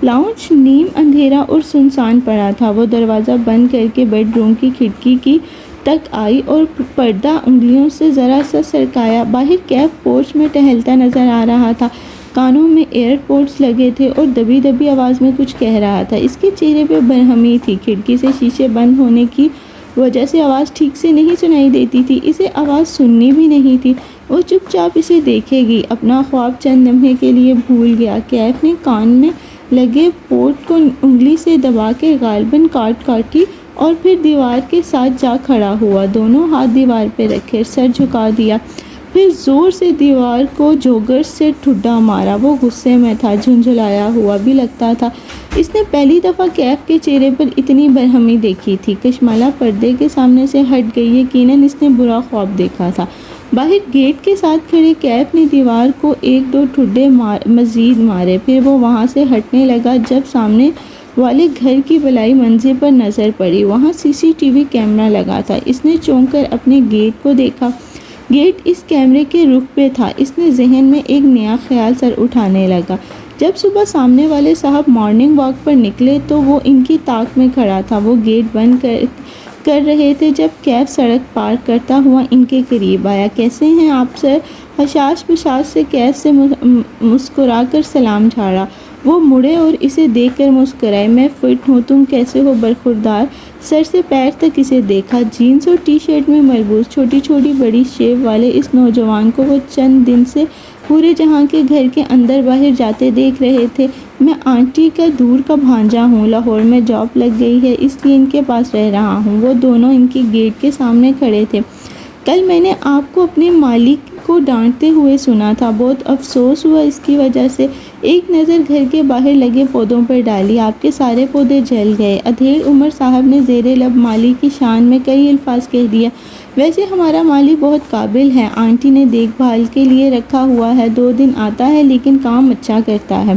لاؤنج نیم اندھیرا اور سنسان پڑا تھا۔ وہ دروازہ بند کر کے بیڈ روم کی کھڑکی کی تک آئی اور پردہ انگلیوں سے ذرا سا سرکایا۔ باہر کیف پورچ میں ٹہلتا نظر آ رہا تھا، کانوں میں ایئر پوڈز لگے تھے اور دبی دبی آواز میں کچھ کہہ رہا تھا۔ اس کے چہرے پہ برہمی تھی۔ کھڑکی سے شیشے بند ہونے کی وجہ سے آواز ٹھیک سے نہیں سنائی دیتی تھی۔ اسے آواز سننی بھی نہیں تھی۔ وہ چپ چاپ اسے دیکھے گی، اپنا خواب چند لمحے کے لیے بھول گیا۔ کیف نے کان میں لگے پورٹ کو انگلی سے دبا کے غالباً کاٹی اور پھر دیوار کے ساتھ جا کھڑا ہوا۔ دونوں ہاتھ دیوار پہ رکھے، سر جھکا دیا، پھر زور سے دیوار کو جوگر سے ٹھڈا مارا۔ وہ غصے میں تھا، جھنجھلایا ہوا بھی لگتا تھا۔ اس نے پہلی دفعہ کیف کے چہرے پر اتنی برہمی دیکھی تھی۔ کشمالہ پردے کے سامنے سے ہٹ گئی۔ یقیناً اس نے برا خواب دیکھا تھا۔ باہر گیٹ کے ساتھ کھڑے کیف نے دیوار کو ایک دو ٹھڈے مزید مارے، پھر وہ وہاں سے ہٹنے لگا۔ جب سامنے والے گھر کی بلائی منظر پر نظر پڑی، وہاں CCTV کیمرہ لگا تھا۔ اس نے چونک کر اپنے گیٹ کو دیکھا۔ گیٹ اس کیمرے کے رخ پہ تھا۔ اس نے ذہن میں ایک نیا خیال سر اٹھانے لگا۔ جب صبح سامنے والے صاحب مارننگ واک پر نکلے تو وہ ان کی طاق میں کھڑا تھا۔ وہ گیٹ بند کر رہے تھے جب کیف سڑک پار کرتا ہوا ان کے قریب آیا۔ کیسے ہیں آپ سر؟ حشاش بشاش سے کیف سے مسکرا کر سلام جھاڑا وہ مڑے اور اسے دیکھ کر مسکرائے۔ میں فٹ ہوں، تم کیسے ہو برخوردار؟ سر سے پیر تک اسے دیکھا۔ جینز اور ٹی شرٹ میں ملبوس، چھوٹی چھوٹی بڑی شیو والے اس نوجوان کو وہ چند دن سے پورے جہاں کے گھر کے اندر باہر جاتے دیکھ رہے تھے۔ میں آنٹی کا دور کا بھانجا ہوں، لاہور میں جاب لگ گئی ہے اس لیے ان کے پاس رہ رہا ہوں۔ وہ دونوں ان کے گیٹ کے سامنے کھڑے تھے۔ کل میں نے آپ کو اپنے مالک کو ڈانٹتے ہوئے سنا تھا، بہت افسوس ہوا اس کی وجہ سے۔ ایک نظر گھر کے باہر لگے پودوں پر ڈالی، آپ کے سارے پودے جل گئے۔ ادھیڑ عمر صاحب نے زیر لب مالی کی شان میں کئی الفاظ کہہ دیا۔ ویسے ہمارا مالی بہت قابل ہے، آنٹی نے دیکھ بھال کے لیے رکھا ہوا ہے، 2 دن آتا ہے لیکن کام اچھا کرتا ہے۔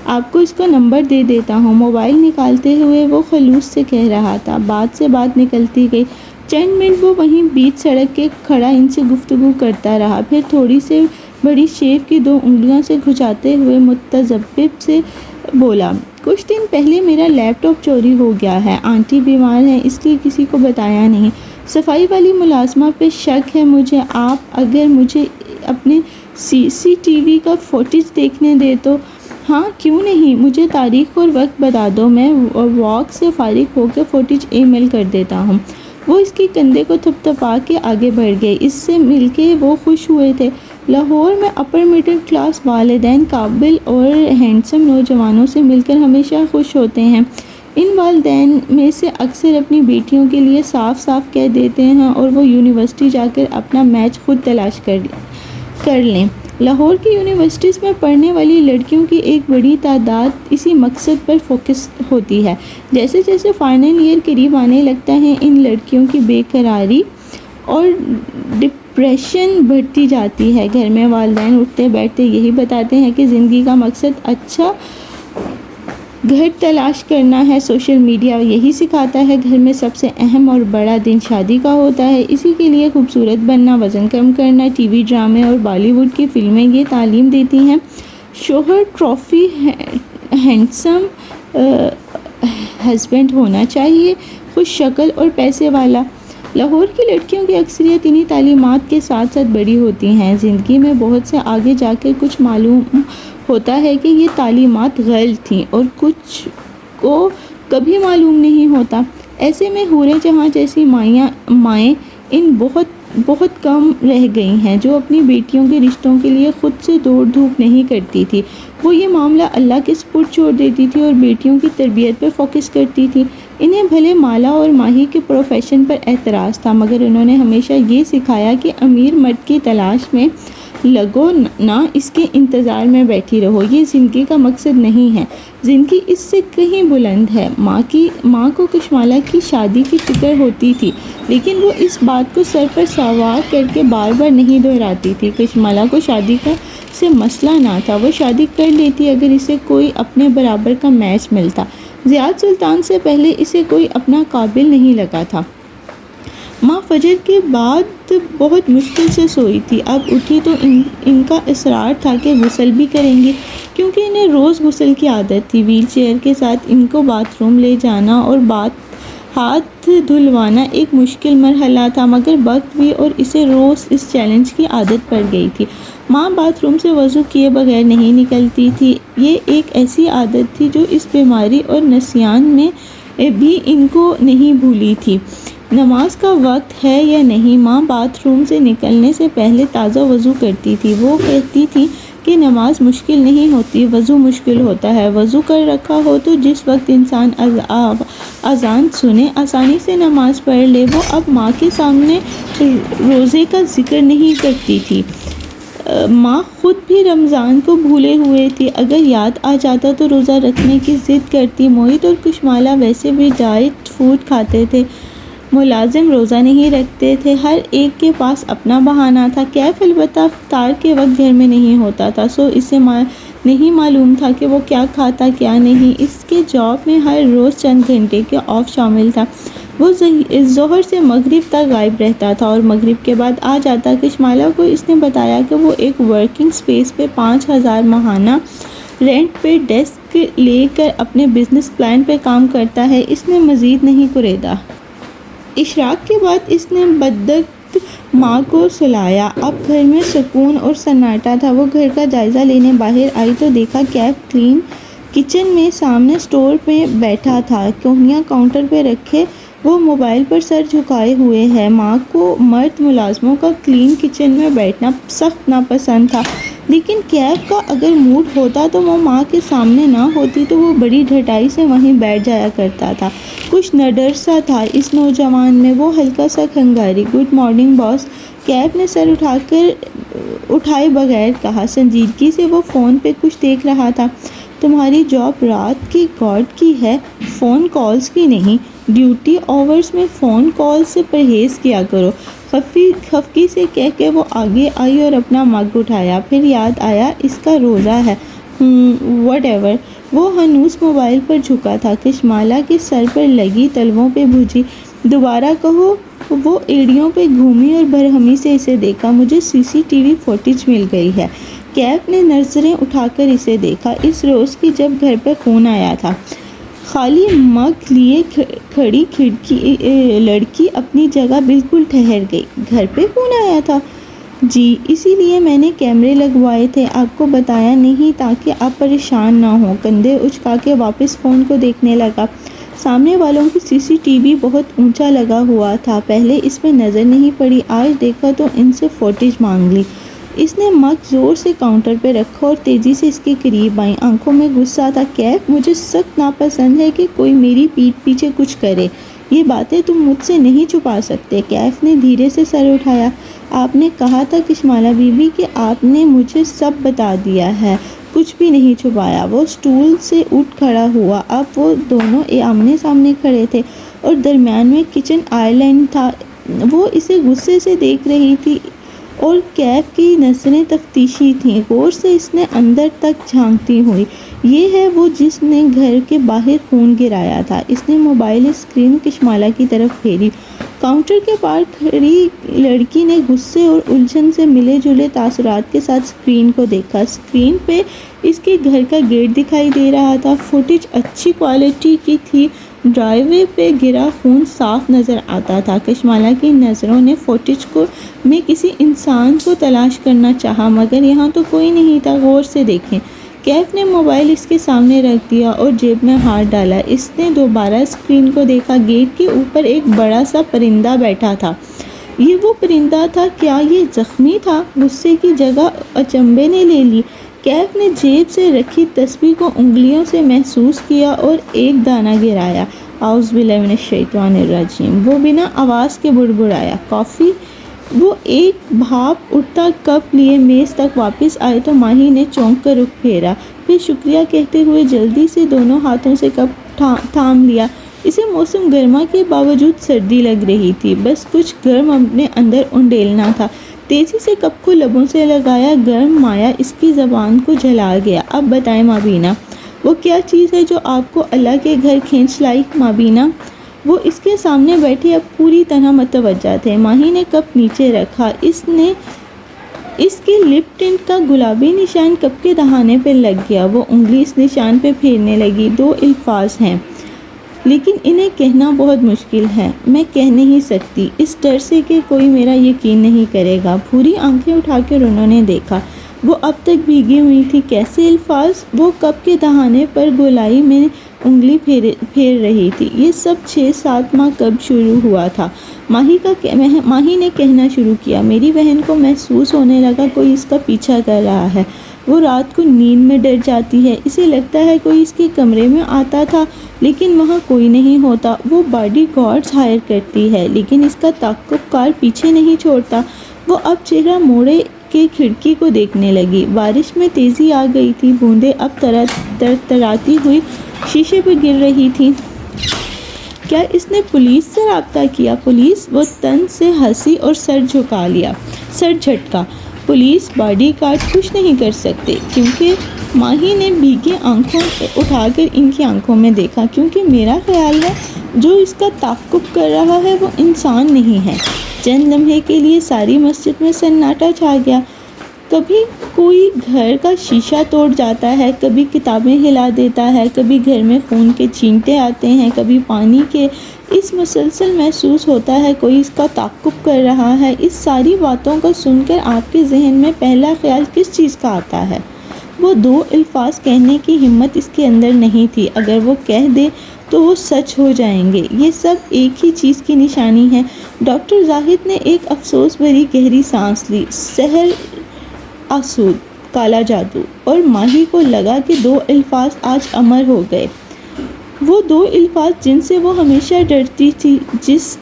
آپ کو اس کا نمبر دے دیتا ہوں، موبائل نکالتے ہوئے وہ خلوص سے کہہ رہا تھا۔ بات سے بات نکلتی گئی، چند منٹ وہ وہیں بیچ سڑک کے کھڑا ان سے گفتگو کرتا رہا، پھر تھوڑی سی بڑی شیو کی 2 انگلیوں سے کھجاتے ہوئے متذبذب سے بولا، کچھ دن پہلے میرا لیپ ٹاپ چوری ہو گیا ہے، آنٹی بیمار ہے اس لیے کسی کو بتایا نہیں، صفائی والی ملازمہ پہ شک ہے مجھے، آپ اگر مجھے اپنے CCTV کا فوٹیج دیکھنے دے تو؟ ہاں کیوں نہیں، مجھے تاریخ اور وقت بتا دو، میں واک سے فارغ ہو کے فوٹیج ای میل کر دیتا ہوں۔ وہ اس کے کندھے کو تھپتھپا کے آگے بڑھ گئے۔ اس سے مل کے وہ خوش ہوئے تھے۔ لاہور میں اپر مڈل کلاس والدین قابل اور ہینڈسم نوجوانوں سے مل کر ہمیشہ خوش ہوتے ہیں۔ ان والدین میں سے اکثر اپنی بیٹیوں کے لیے صاف صاف کہہ دیتے ہیں اور وہ یونیورسٹی جا کر اپنا میچ خود تلاش کر لیں۔ لاہور کی یونیورسٹیز میں پڑھنے والی لڑکیوں کی ایک بڑی تعداد اسی مقصد پر فوکس ہوتی ہے۔ جیسے جیسے فائنل ایئر قریب آنے لگتا ہے، ان لڑکیوں کی بے قراری اور ڈپریشن بڑھتی جاتی ہے۔ گھر میں والدین اٹھتے بیٹھتے یہی بتاتے ہیں کہ زندگی کا مقصد اچھا گھر تلاش کرنا ہے، سوشل میڈیا یہی سکھاتا ہے گھر میں سب سے اہم اور بڑا دن شادی کا ہوتا ہے، اسی کے لیے خوبصورت بننا، وزن کم کرنا، ٹی وی ڈرامے اور بالی ووڈ کی فلمیں یہ تعلیم دیتی ہیں۔ شوہر ٹرافی ہینڈسم ہسبینڈ ہونا چاہیے، خوش شکل اور پیسے والا۔ لاہور کی لڑکیوں کی اکثریت انہی تعلیمات کے ساتھ ساتھ بڑی ہوتی ہیں۔ زندگی میں بہت سے آگے جا کے کچھ معلوم ہوتا ہے کہ یہ تعلیمات غلط تھیں اور کچھ کو کبھی معلوم نہیں ہوتا۔ ایسے میں حورِ جہاں جیسی مائیں ان بہت کم رہ گئی ہیں جو اپنی بیٹیوں کے رشتوں کے لیے خود سے دوڑ دھوپ نہیں کرتی تھی۔ وہ یہ معاملہ اللہ کے سپرد چھوڑ دیتی تھی اور بیٹیوں کی تربیت پر فوکس کرتی تھی۔ انہیں بھلے مالا اور ماہی کے پروفیشن پر اعتراض تھا، مگر انہوں نے ہمیشہ یہ سکھایا کہ امیر مرد کی تلاش میں لگو، نہ اس کے انتظار میں بیٹھی رہو۔ یہ زندگی کا مقصد نہیں ہے، زندگی اس سے کہیں بلند ہے۔ ماں کو کشمالہ کی شادی کی فکر ہوتی تھی، لیکن وہ اس بات کو سر پر سوار کر کے بار بار نہیں دہراتی تھی۔ کشمالہ کو شادی سے مسئلہ نہ تھا، وہ شادی کر لیتی اگر اسے کوئی اپنے برابر کا میچ ملتا۔ زیاد سلطان سے پہلے اسے کوئی اپنا قابل نہیں لگا تھا۔ ماں فجر کے بعد بہت مشکل سے سوئی تھی، اب اٹھی تو ان کا اصرار تھا کہ غسل بھی کریں گی، کیونکہ انہیں روز غسل کی عادت تھی۔ ویل چیئر کے ساتھ ان کو باتھ روم لے جانا اور ہاتھ دھلوانا ایک مشکل مرحلہ تھا، مگر وقت بھی اور اسے روز اس چیلنج کی عادت پڑ گئی تھی۔ ماں باتھ روم سے وضو کیے بغیر نہیں نکلتی تھی۔ یہ ایک ایسی عادت تھی جو اس بیماری اور نسیان میں بھی ان کو نہیں بھولی تھی۔ نماز کا وقت ہے یا نہیں، ماں باتھ روم سے نکلنے سے پہلے تازہ وضو کرتی تھی۔ وہ کہتی تھی کہ نماز مشکل نہیں ہوتی، وضو مشکل ہوتا ہے۔ وضو کر رکھا ہو تو جس وقت انسان اذان سنے آسانی سے نماز پڑھ لے۔ وہ اب ماں کے سامنے روزے کا ذکر نہیں کرتی تھی۔ ماں خود بھی رمضان کو بھولے ہوئے تھی، اگر یاد آ جاتا تو روزہ رکھنے کی ضد کرتی۔ موہت اور کشمالہ ویسے بھی ڈائٹ فوڈ کھاتے تھے، ملازم روزہ نہیں رکھتے تھے، ہر ایک کے پاس اپنا بہانہ تھا۔ کیف البتہ افطار کے وقت گھر میں نہیں ہوتا تھا، سو اسے نہیں معلوم تھا کہ وہ کیا کھاتا کیا نہیں۔ اس کے جاب میں ہر روز چند گھنٹے کے آف شامل تھا۔ وہ ظہر سے مغرب تک غائب رہتا تھا اور مغرب کے بعد آ جاتا۔ کشمالہ کو اس نے بتایا کہ وہ ایک ورکنگ سپیس پہ 5,000 ماہانہ رینٹ پہ ڈیسک لے کر اپنے بزنس پلان پہ کام کرتا ہے۔ اس نے مزید نہیں کریدا۔ اشراق کے بعد اس نے بدبخت ماں کو سلایا۔ اب گھر میں سکون اور سناٹا تھا۔ وہ گھر کا جائزہ لینے باہر آئی تو دیکھا کیف کلین کچن میں سامنے اسٹور پہ بیٹھا تھا، کوہنیاں کاؤنٹر پہ رکھے وہ موبائل پر سر جھکائے ہوئے ہے۔ ماں کو مرد ملازموں کا کلین کچن میں بیٹھنا سخت ناپسند تھا، لیکن کیف کا اگر موڈ ہوتا تو وہ ماں کے سامنے نہ ہوتی تو وہ بڑی ڈھٹائی سے وہیں بیٹھ جایا کرتا تھا۔ کچھ نڈر سا تھا اس نوجوان میں، وہ ہلکا سا کھنگاری۔ گڈ مارننگ باس، کیف نے سر اٹھائے بغیر کہا۔ سنجیدگی سے وہ فون پہ کچھ دیکھ رہا تھا۔ تمہاری جاب رات کی گارڈ کی ہے، فون کالز کی نہیں۔ ڈیوٹی آورز میں فون کال سے پرہیز کیا کرو، خفگی سے کہہ کے وہ آگے آئی اور اپنا مگ اٹھایا۔ پھر یاد آیا اس کا روزہ ہے۔ What ever. وہ ہنوز موبائل پر جھکا تھا۔ کشمالہ کے سر پر لگی تلووں پہ بھوجی۔ دوبارہ کہو۔ وہ ایڑیوں پہ گھومی اور برہمی سے اسے دیکھا۔ مجھے سی سی ٹی وی فوٹیج مل گئی ہے۔ کیف نے نظریں اٹھا کر اسے دیکھا۔ اس روز کی جب گھر پہ خون آیا تھا۔ خالی مگ لیے کھڑی لڑکی اپنی جگہ بالکل ٹھہر گئی۔ گھر پہ خون آیا تھا؟ جی، اسی لیے میں نے کیمرے لگوائے تھے، آپ کو بتایا نہیں تاکہ آپ پریشان نہ ہوں۔ کندھے اچکا کے واپس فون کو دیکھنے لگا۔ سامنے والوں کی سی سی ٹی وی بہت اونچا لگا ہوا تھا، پہلے اس پہ نظر نہیں پڑی، آج دیکھا تو ان سے فوٹیج مانگ لی۔ اس نے مگ زور سے کاؤنٹر پہ رکھا اور تیزی سے اس کے قریب آئی، آنکھوں میں غصہ تھا۔ کیف، مجھے سخت ناپسند ہے کہ کوئی میری پیٹھ پیچھے کچھ کرے، یہ باتیں تم مجھ سے نہیں چھپا سکتے۔ کیف نے دھیرے سے سر اٹھایا۔ آپ نے کہا تھا کشمالہ بی بی کہ آپ نے مجھے سب بتا دیا ہے، کچھ بھی نہیں چھپایا۔ وہ اسٹول سے اٹھ کھڑا ہوا۔ اب وہ دونوں آمنے سامنے کھڑے تھے اور درمیان میں کچن آئلینڈ تھا۔ وہ اسے غصے سے دیکھ رہی تھی اور کیف کی نظریں تفتیشی تھیں، غور سے اس نے اندر تک جھانکتی ہوئی۔ یہ ہے وہ جس نے گھر کے باہر خون گرایا تھا۔ اس نے موبائل اسکرین کشمالہ کی طرف پھیری۔ کاؤنٹر کے پار کھڑی لڑکی نے غصے اور الجھن سے ملے جلے تاثرات کے ساتھ اسکرین کو دیکھا۔ اسکرین پہ اس کے گھر کا گیٹ دکھائی دے رہا تھا۔ فوٹیج اچھی کوالٹی کی تھی، ڈرائیو وے پہ گرا خون صاف نظر آتا تھا۔ کشمالہ کی نظروں نے فوٹیج میں کسی انسان کو تلاش کرنا چاہا، مگر یہاں تو کوئی نہیں تھا۔ غور سے دیکھیں۔ کیف نے موبائل اس کے سامنے رکھ دیا اور جیب میں ہاتھ ڈالا۔ اس نے دوبارہ اسکرین کو دیکھا۔ گیٹ کے اوپر ایک بڑا سا پرندہ بیٹھا تھا۔ یہ وہ پرندہ تھا؟ کیا یہ زخمی تھا؟ غصے کی جگہ اچنبھے نے لے لی۔ کیف نے جیب سے رکھی تسبیح کو انگلیوں سے محسوس کیا اور ایک دانہ گرایا۔ اعوذ باللہ من الشیطان الرجیم۔ وہ بنا آواز کے بڑبڑایا۔ کافی؟ وہ ایک بھاپ اٹھتا کپ لیے میز تک واپس آئے تو ماہی نے چونک کر رخ پھیرا، پھر شکریہ کہتے ہوئے جلدی سے دونوں ہاتھوں سے کپ تھام لیا۔ اسے موسم گرما کے باوجود سردی لگ رہی تھی، بس کچھ گرم اپنے اندر انڈیلنا تھا۔ تیزی سے کپ کو لبوں سے لگایا، گرم مایہ اس کی زبان کو جلا گیا۔ اب بتائیں مابینہ، وہ کیا چیز ہے جو آپ کو اللہ کے گھر کھینچ لائی؟ مابینہ، وہ اس کے سامنے بیٹھے اب پوری طرح متوجہ تھے۔ ماہی نے کپ نیچے رکھا۔ اس کے لپ ٹنٹ کا گلابی نشان کپ کے دہانے پہ لگ گیا۔ وہ انگلی اس نشان پہ پھیرنے لگی۔ 2 الفاظ ہیں، لیکن انہیں کہنا بہت مشکل ہے، میں کہہ نہیں سکتی، اس ڈر سے کہ کوئی میرا یقین نہیں کرے گا۔ بھوری آنکھیں اٹھا کر انہوں نے دیکھا۔ وہ اب تک بھیگی ہوئی تھی۔ کیسے الفاظ؟ وہ کپ کے دہانے پر گولائی میں انگلی پھیر رہی تھی۔ یہ سب 6-7 ماہ قبل شروع ہوا تھا۔ ماہی نے کہنا شروع کیا۔ میری بہن کو محسوس ہونے لگا کوئی اس کا پیچھا کر رہا ہے۔ وہ رات کو نیند میں ڈر جاتی ہے، اسے لگتا ہے کوئی اس کے کمرے میں آتا تھا، لیکن وہاں کوئی نہیں ہوتا۔ وہ باڈی گارڈز ہائر کرتی ہے، لیکن اس کا تعاقب کار پیچھے نہیں چھوڑتا۔ وہ اب چہرہ موڑے کے کھڑکی کو دیکھنے لگی۔ بارش میں تیزی آ گئی تھی، بوندیں اب ترتراتی ہوئی شیشے پہ گر رہی تھیں۔ کیا اس نے پولیس سے رابطہ کیا؟ پولیس؟ وہ طنز سے ہنسی اور سر جھٹکا۔ پولیس باڈی گارڈ کچھ نہیں کر سکتے، کیونکہ ماہی نے بھیگی آنکھوں اٹھا کر ان کی آنکھوں میں دیکھا، کیونکہ میرا خیال ہے جو اس کا تعاقب کر رہا ہے وہ انسان نہیں ہے۔ چند لمحے کے لیے ساری مسجد میں سناٹا چھا گیا۔ کبھی کوئی گھر کا شیشہ توڑ جاتا ہے، کبھی کتابیں ہلا دیتا ہے، کبھی گھر میں خون کے چھینٹے آتے ہیں، کبھی پانی کے۔ اس مسلسل محسوس ہوتا ہے کوئی اس کا تعاقب کر رہا ہے۔ اس ساری باتوں کو سن کر آپ کے ذہن میں پہلا خیال کس چیز کا آتا ہے؟ وہ دو الفاظ کہنے کی ہمت اس کے اندر نہیں تھی۔ اگر وہ کہہ دے تو وہ سچ ہو جائیں گے۔ یہ سب ایک ہی چیز کی نشانی ہے۔ ڈاکٹر زاہد نے ایک افسوس بھری گہری سانس لی۔ سحر آسود، کالا جادو، اور ماہی کو لگا کہ دو الفاظ آج امر ہو گئے۔ وہ دو الفاظ جن سے وہ ہمیشہ ڈرتی تھی۔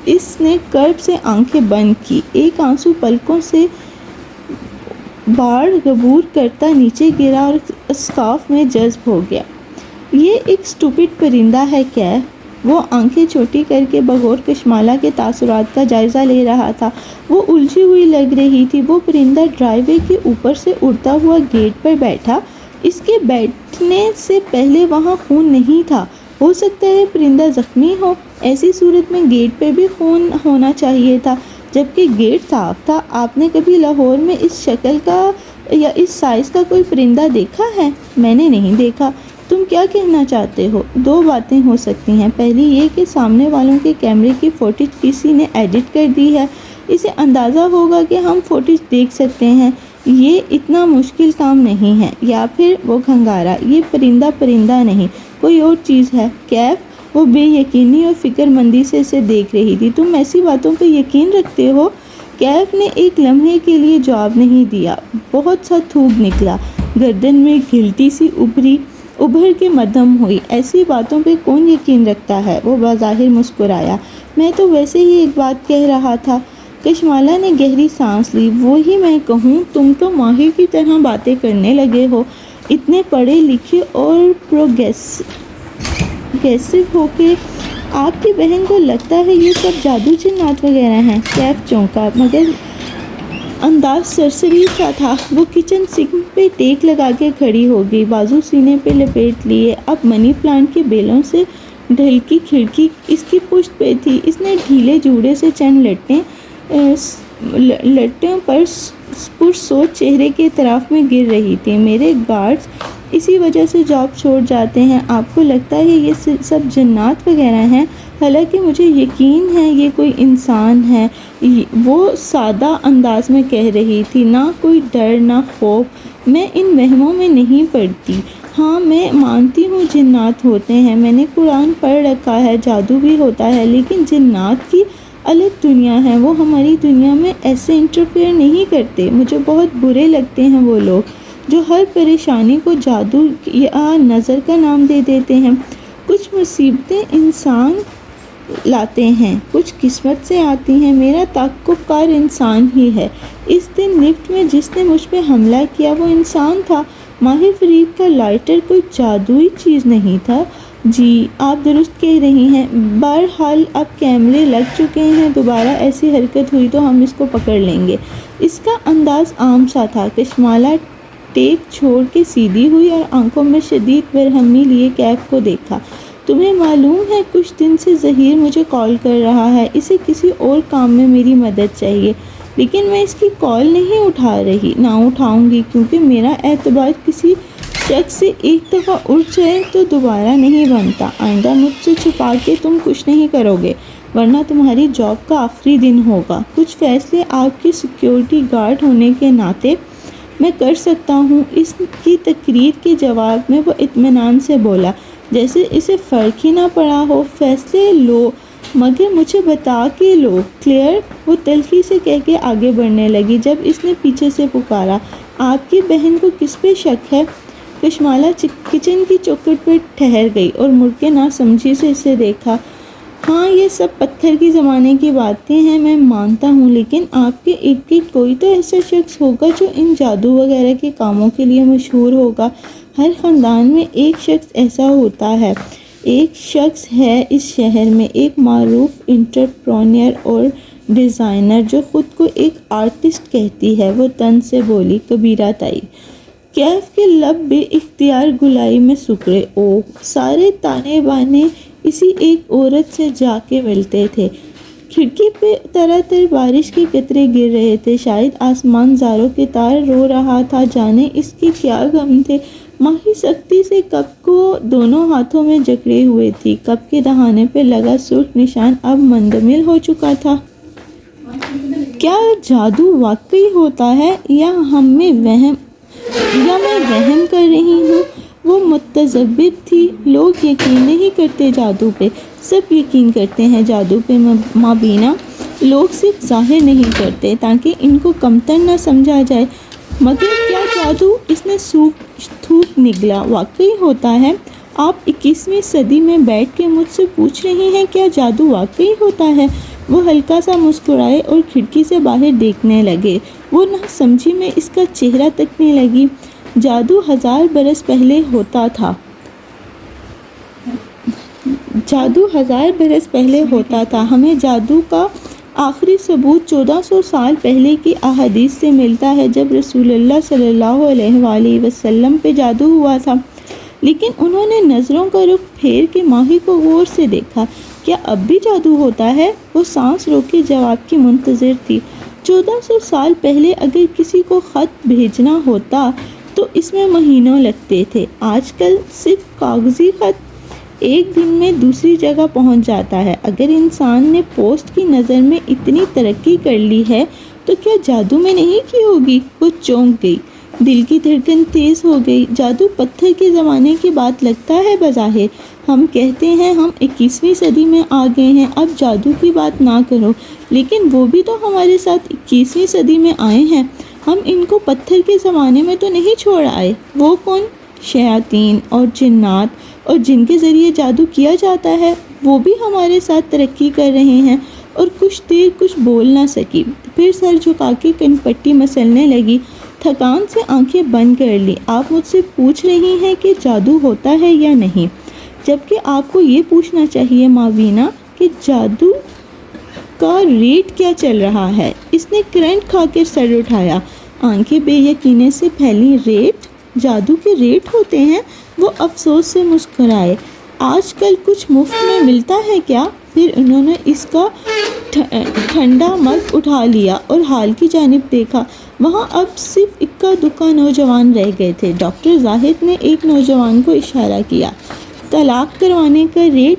اس نے کرب سے آنکھیں بند کی۔ ایک آنسو پلکوں سے باڑ عبور کرتا نیچے گرا اور اسکارف میں جذب ہو گیا۔ یہ ایک سٹوپڈ پرندہ ہے کیف۔ وہ آنکھیں چھوٹی کر کے بغور کشمالہ کے تاثرات کا جائزہ لے رہا تھا۔ وہ الجھی ہوئی لگ رہی تھی۔ وہ پرندہ ڈرائیو وے کے اوپر سے اڑتا ہوا گیٹ پر بیٹھا۔ اس کے بیٹھنے سے پہلے وہاں خون نہیں تھا۔ ہو سکتا ہے پرندہ زخمی ہو۔ ایسی صورت میں گیٹ پہ بھی خون ہونا چاہیے تھا، جبکہ گیٹ صاف تھا۔ آپ نے کبھی لاہور میں اس شکل کا یا اس سائز کا کوئی پرندہ دیکھا ہے؟ میں نے نہیں دیکھا۔ تم کیا کہنا چاہتے ہو؟ دو باتیں ہو سکتی ہیں۔ پہلی یہ کہ سامنے والوں کے کیمرے کی فوٹیج کسی نے ایڈٹ کر دی ہے۔ اسے اندازہ ہوگا کہ ہم فوٹیج دیکھ سکتے ہیں۔ یہ اتنا مشکل کام نہیں ہے۔ یا پھر وہ کھنگارا، یہ پرندہ نہیں، کوئی اور چیز ہے۔ کیف، وہ بے یقینی اور فکر مندی سے اسے دیکھ رہی تھی۔ تم ایسی باتوں پہ یقین رکھتے ہو؟ کیف نے ایک لمحے کے لیے جواب نہیں دیا۔ بہت سا تھوک نکلا، گردن میں گھلٹی سی ابھر کے مدھم ہوئی۔ ایسی باتوں پہ کون یقین رکھتا ہے؟ وہ بظاہر مسکرایا۔ میں تو ویسے ہی ایک بات کہہ رہا تھا۔ کشمالہ نے گہری سانس لی۔ وہی میں کہوں، تم تو ماہر کی طرح باتیں کرنے لگے ہو، اتنے پڑھے لکھے اور پروگریسو ہو کے۔ آپ کی بہن کو لگتا ہے یہ سب جادو جنات وغیرہ ہیں؟ کیف چونکا، مگر انداز سرسری سا تھا۔ وہ کچن سنک پہ ٹیک لگا کے کھڑی ہو گئی، بازو سینے پہ لپیٹ لیے۔ اب منی پلانٹ کے بیلوں سے ڈھلکی کھڑکی اس کی پشت پہ تھی۔ اس نے ڈھیلے جوڑے سے چند لٹوں پر پرسوچ چہرے کے اطراف میں گر رہی تھی۔ میرے گارڈز اسی وجہ سے جاب چھوڑ جاتے ہیں۔ آپ کو لگتا ہے یہ سب جنات وغیرہ ہیں؟ حالانکہ مجھے یقین ہے یہ کوئی انسان ہے۔ وہ سادہ انداز میں کہہ رہی تھی، نہ کوئی ڈر نہ خوف۔ میں ان وہموں میں نہیں پڑتی۔ ہاں، میں مانتی ہوں جنات ہوتے ہیں، میں نے قرآن پڑھ رکھا ہے، جادو بھی ہوتا ہے، لیکن جنات کی الگ دنیا ہے۔ وہ ہماری دنیا میں ایسے انٹرفیئر نہیں کرتے۔ مجھے بہت برے لگتے ہیں وہ لوگ جو ہر پریشانی کو جادو یا نظر کا نام دے دیتے ہیں۔ کچھ مصیبتیں انسان لاتے ہیں، کچھ قسمت سے آتی ہیں۔ میرا تعاقب کار انسان ہی ہے۔ اس دن لفٹ میں جس نے مجھ پہ حملہ کیا وہ انسان تھا۔ ماہر فریب کا لائٹر کوئی جادوئی چیز نہیں تھا۔ جی، آپ درست کہہ رہی ہیں۔ بہرحال اب کیمرے لگ چکے ہیں، دوبارہ ایسی حرکت ہوئی تو ہم اس کو پکڑ لیں گے۔ اس کا انداز عام سا تھا۔ کشمالہ ٹیک چھوڑ کے سیدھی ہوئی اور آنکھوں میں شدید برہمی لیے کیف کو دیکھا۔ تمہیں معلوم ہے کچھ دن سے ظہیر مجھے کال کر رہا ہے، اسے کسی اور کام میں میری مدد چاہیے، لیکن میں اس کی کال نہیں اٹھا رہی، نہ اٹھاؤں گی، کیونکہ میرا اعتبار کسی شخص سے ایک دفعہ اٹھ جائے تو دوبارہ نہیں بنتا۔ آئندہ مجھ سے چھپا کے تم کچھ نہیں کرو گے، ورنہ تمہاری جاب کا آخری دن ہوگا۔ کچھ فیصلے آپ کی سیکیورٹی گارڈ ہونے کے ناطے میں کر سکتا ہوں۔ اس کی تقریر کے جواب میں وہ اطمینان سے بولا، جیسے اسے فرق ہی نہ پڑا ہو۔ فیصلے لو، مگر مجھے بتا کے لو، کلیئر؟ وہ تلخی سے کہہ کے آگے بڑھنے لگی جب اس نے پیچھے سے پکارا، آپ کی بہن کو کس پہ شک ہے؟ کشمالہ کچن کی چوکھٹ پہ ٹھہر گئی اور مڑ کے نہ سمجھی سے اسے دیکھا۔ ہاں، یہ سب پتھر کے زمانے کی باتیں ہیں، میں مانتا ہوں، لیکن آپ کے ارد گرد کوئی تو ایسا شخص ہوگا جو ان جادو وغیرہ کے کاموں کے لیے مشہور ہوگا۔ ہر خاندان میں ایک شخص ایسا ہوتا ہے۔ ایک شخص ہے اس شہر میں، ایک معروف انٹرپرینور اور ڈیزائنر جو خود کو ایک آرٹسٹ کہتی ہے۔ وہ طنز سے بولی، کبیرہ تائی۔ کیف کے لب بے اختیار گلائی میں سکڑے۔ اوہ، سارے تانے بانے اسی ایک عورت سے جا کے ملتے تھے۔ کھڑکی پہ طرح طرح بارش کے قطرے گر رہے تھے، شاید آسمان زاروں کے تار رو رہا تھا، جانے اس کے کیا غم تھے۔ ماہی سختی سے کپ کو دونوں ہاتھوں میں جکڑے ہوئے تھی۔ کپ کے دہانے پہ لگا سرخ نشان اب مندمل ہو چکا تھا۔ کیا جادو واقعی ہوتا ہے یا میں وہم کر رہی ہوں۔ وہ متذبذب تھی۔ لوگ یقین نہیں کرتے جادو پہ، سب یقین کرتے ہیں جادو پہ مابینہ۔ لوگ صرف ظاہر نہیں کرتے تاکہ ان کو کمتر نہ سمجھا جائے۔ مگر کیا جادو، اس نے تھوک نگلا، واقعی ہوتا ہے؟ آپ 21ویں صدی میں بیٹھ کے مجھ سے پوچھ رہی ہیں کیا جادو واقعی ہوتا ہے؟ وہ ہلکا سا مسکرائے اور کھڑکی سے باہر دیکھنے لگے۔ وہ نہ سمجھی میں اس کا چہرہ تکنے لگی۔ جادو 1000 برس پہلے ہوتا تھا۔ جادو 1000 برس پہلے ہوتا تھا۔ ہمیں جادو کا آخری ثبوت 1400 سال پہلے کی احادیث سے ملتا ہے، جب رسول اللہ صلی اللہ علیہ وآلہ وسلم پہ جادو ہوا تھا۔ لیکن انہوں نے نظروں کا رخ پھیر کے ماہی کو غور سے دیکھا۔ کیا اب بھی جادو ہوتا ہے؟ وہ سانس روکے جواب کی منتظر تھی۔ 1400 سال پہلے اگر کسی کو خط بھیجنا ہوتا تو اس میں مہینوں لگتے تھے۔ آج کل صرف کاغذی خط ایک دن میں دوسری جگہ پہنچ جاتا ہے۔ اگر انسان نے پوسٹ کی نظر میں اتنی ترقی کر لی ہے تو کیا جادو میں نہیں کی ہوگی؟ وہ چونک گئی، دل کی دھڑکن تیز ہو گئی۔ جادو پتھر کے زمانے کی بات لگتا ہے بظاہر۔ ہم کہتے ہیں ہم 21ویں صدی میں آ گئے ہیں، اب جادو کی بات نہ کرو، لیکن وہ بھی تو ہمارے ساتھ 21ویں صدی میں آئے ہیں۔ ہم ان کو پتھر کے زمانے میں تو نہیں چھوڑ آئے۔ وہ کون؟ شیاطین اور جنات، اور جن کے ذریعے جادو کیا جاتا ہے، وہ بھی ہمارے ساتھ ترقی کر رہے ہیں۔ اور کچھ دیر کچھ بول نہ سکی، پھر سر جھکا کے کن پٹی مسلنے لگی۔ تھکان سے آنکھیں بند کر لی۔ آپ مجھ سے پوچھ رہی ہیں کہ جادو ہوتا ہے یا نہیں، جبکہ آپ کو یہ پوچھنا چاہیے مابینہ کہ جادو کا ریٹ کیا چل رہا ہے۔ اس نے کرنٹ کھا کے سر اٹھایا، آنکھیں بے یقینی سے پھیلی۔ ریٹ؟ جادو کے ریٹ ہوتے ہیں؟ وہ افسوس سے مسکرائے۔ آج کل کچھ مفت میں ملتا ہے کیا؟ پھر انہوں نے اس کا ٹھنڈا مگ اٹھا لیا اور ہال کی جانب دیکھا۔ وہاں اب صرف اکا دکا نوجوان رہ گئے تھے۔ ڈاکٹر زاہد نے ایک نوجوان کو اشارہ کیا۔ طلاق کروانے کا ریٹ،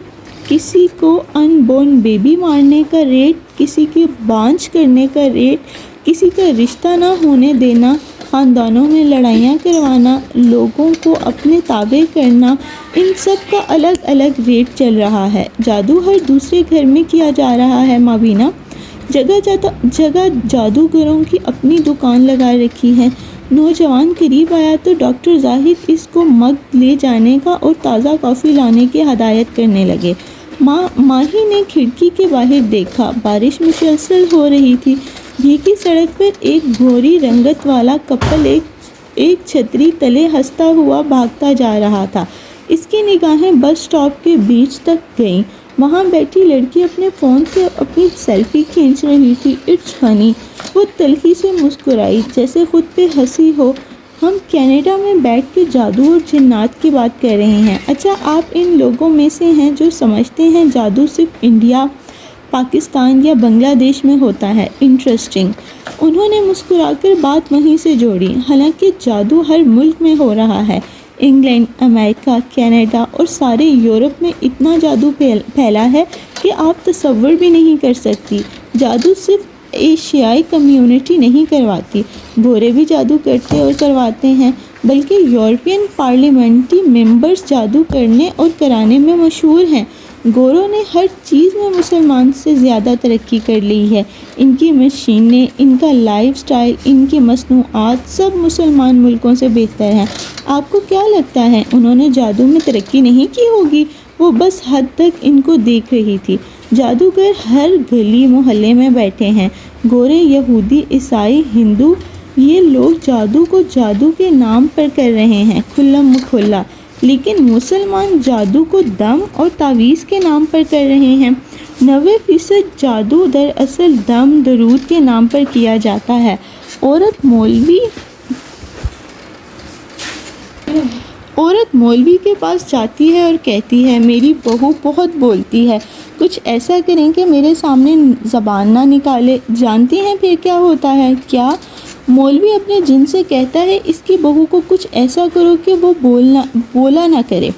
کسی کو ان بورن بیبی مارنے کا ریٹ، کسی کی بانجھ کرنے کا ریٹ، کسی کا رشتہ نہ ہونے دینا، خاندانوں میں لڑائیاں کروانا، لوگوں کو اپنے تابع کرنا، ان سب کا الگ الگ ریٹ چل رہا ہے۔ جادو ہر دوسرے گھر میں کیا جا رہا ہے مابینہ۔ جگہ جادوگروں کی اپنی دکان لگا رکھی ہے۔ نوجوان قریب آیا تو ڈاکٹر زاہد اس کو مگ لے جانے کا اور تازہ کافی لانے کی ہدایت کرنے لگے۔ ماہی نے کھڑکی کے باہر دیکھا۔ بارش مسلسل ہو رہی تھی۔ بھیگی سڑک پر ایک گھوری رنگت والا کپل ایک چھتری تلے ہنستا ہوا بھاگتا جا رہا تھا۔ اس کی نگاہیں بس اسٹاپ کے بیچ تک گئیں۔ وہاں بیٹھی لڑکی اپنے فون سے اپنی سیلفی کھینچ رہی تھی۔ اٹس فنی، وہ تلخی سے مسکرائی، جیسے خود پہ ہنسی ہو۔ ہم کینیڈا میں بیٹھ کے جادو اور جنات کی بات کر رہے ہیں۔ اچھا، آپ ان لوگوں میں سے ہیں جو سمجھتے ہیں جادو صرف انڈیا، پاکستان یا بنگلہ دیش میں ہوتا ہے۔ انٹرسٹنگ۔ انہوں نے مسکرا کر بات وہیں سے جوڑی۔ حالانکہ جادو ہر ملک میں ہو رہا ہے۔ انگلینڈ، امریکہ، کینیڈا اور سارے یورپ میں اتنا جادو پھیلا ہے کہ آپ تصور بھی نہیں کر سکتی۔ جادو صرف ایشیائی کمیونٹی نہیں کرواتی، گورے بھی جادو کرتے اور کرواتے ہیں، بلکہ یورپین پارلیمنٹری ممبرز جادو کرنے اور کرانے میں مشہور ہیں۔ گوروں نے ہر چیز میں مسلمان سے زیادہ ترقی کر لی ہے۔ ان کی مشینیں، ان کا لائف سٹائل، ان کی مصنوعات سب مسلمان ملکوں سے بہتر ہیں۔ آپ کو کیا لگتا ہے انہوں نے جادو میں ترقی نہیں کی ہوگی؟ وہ بس حد تک ان کو دیکھ رہی تھی۔ جادوگر ہر گلی محلے میں بیٹھے ہیں، گورے، یہودی، عیسائی، ہندو، یہ لوگ جادو کو جادو کے نام پر کر رہے ہیں، کھلم کھلا۔ لیکن مسلمان جادو کو دم اور تعویذ کے نام پر کر رہے ہیں۔ 90% جادو دراصل دم درود کے نام پر کیا جاتا ہے۔ عورت مولوی کے پاس جاتی ہے اور کہتی ہے میری بہو بہت بولتی ہے، کچھ ایسا کریں کہ میرے سامنے زبان نہ نکالے۔ جانتی ہیں پھر کیا ہوتا ہے؟ کیا؟ مولوی اپنے جن سے کہتا ہے اس کی بہو کو کچھ ایسا کرو کہ وہ بولا نہ کرے۔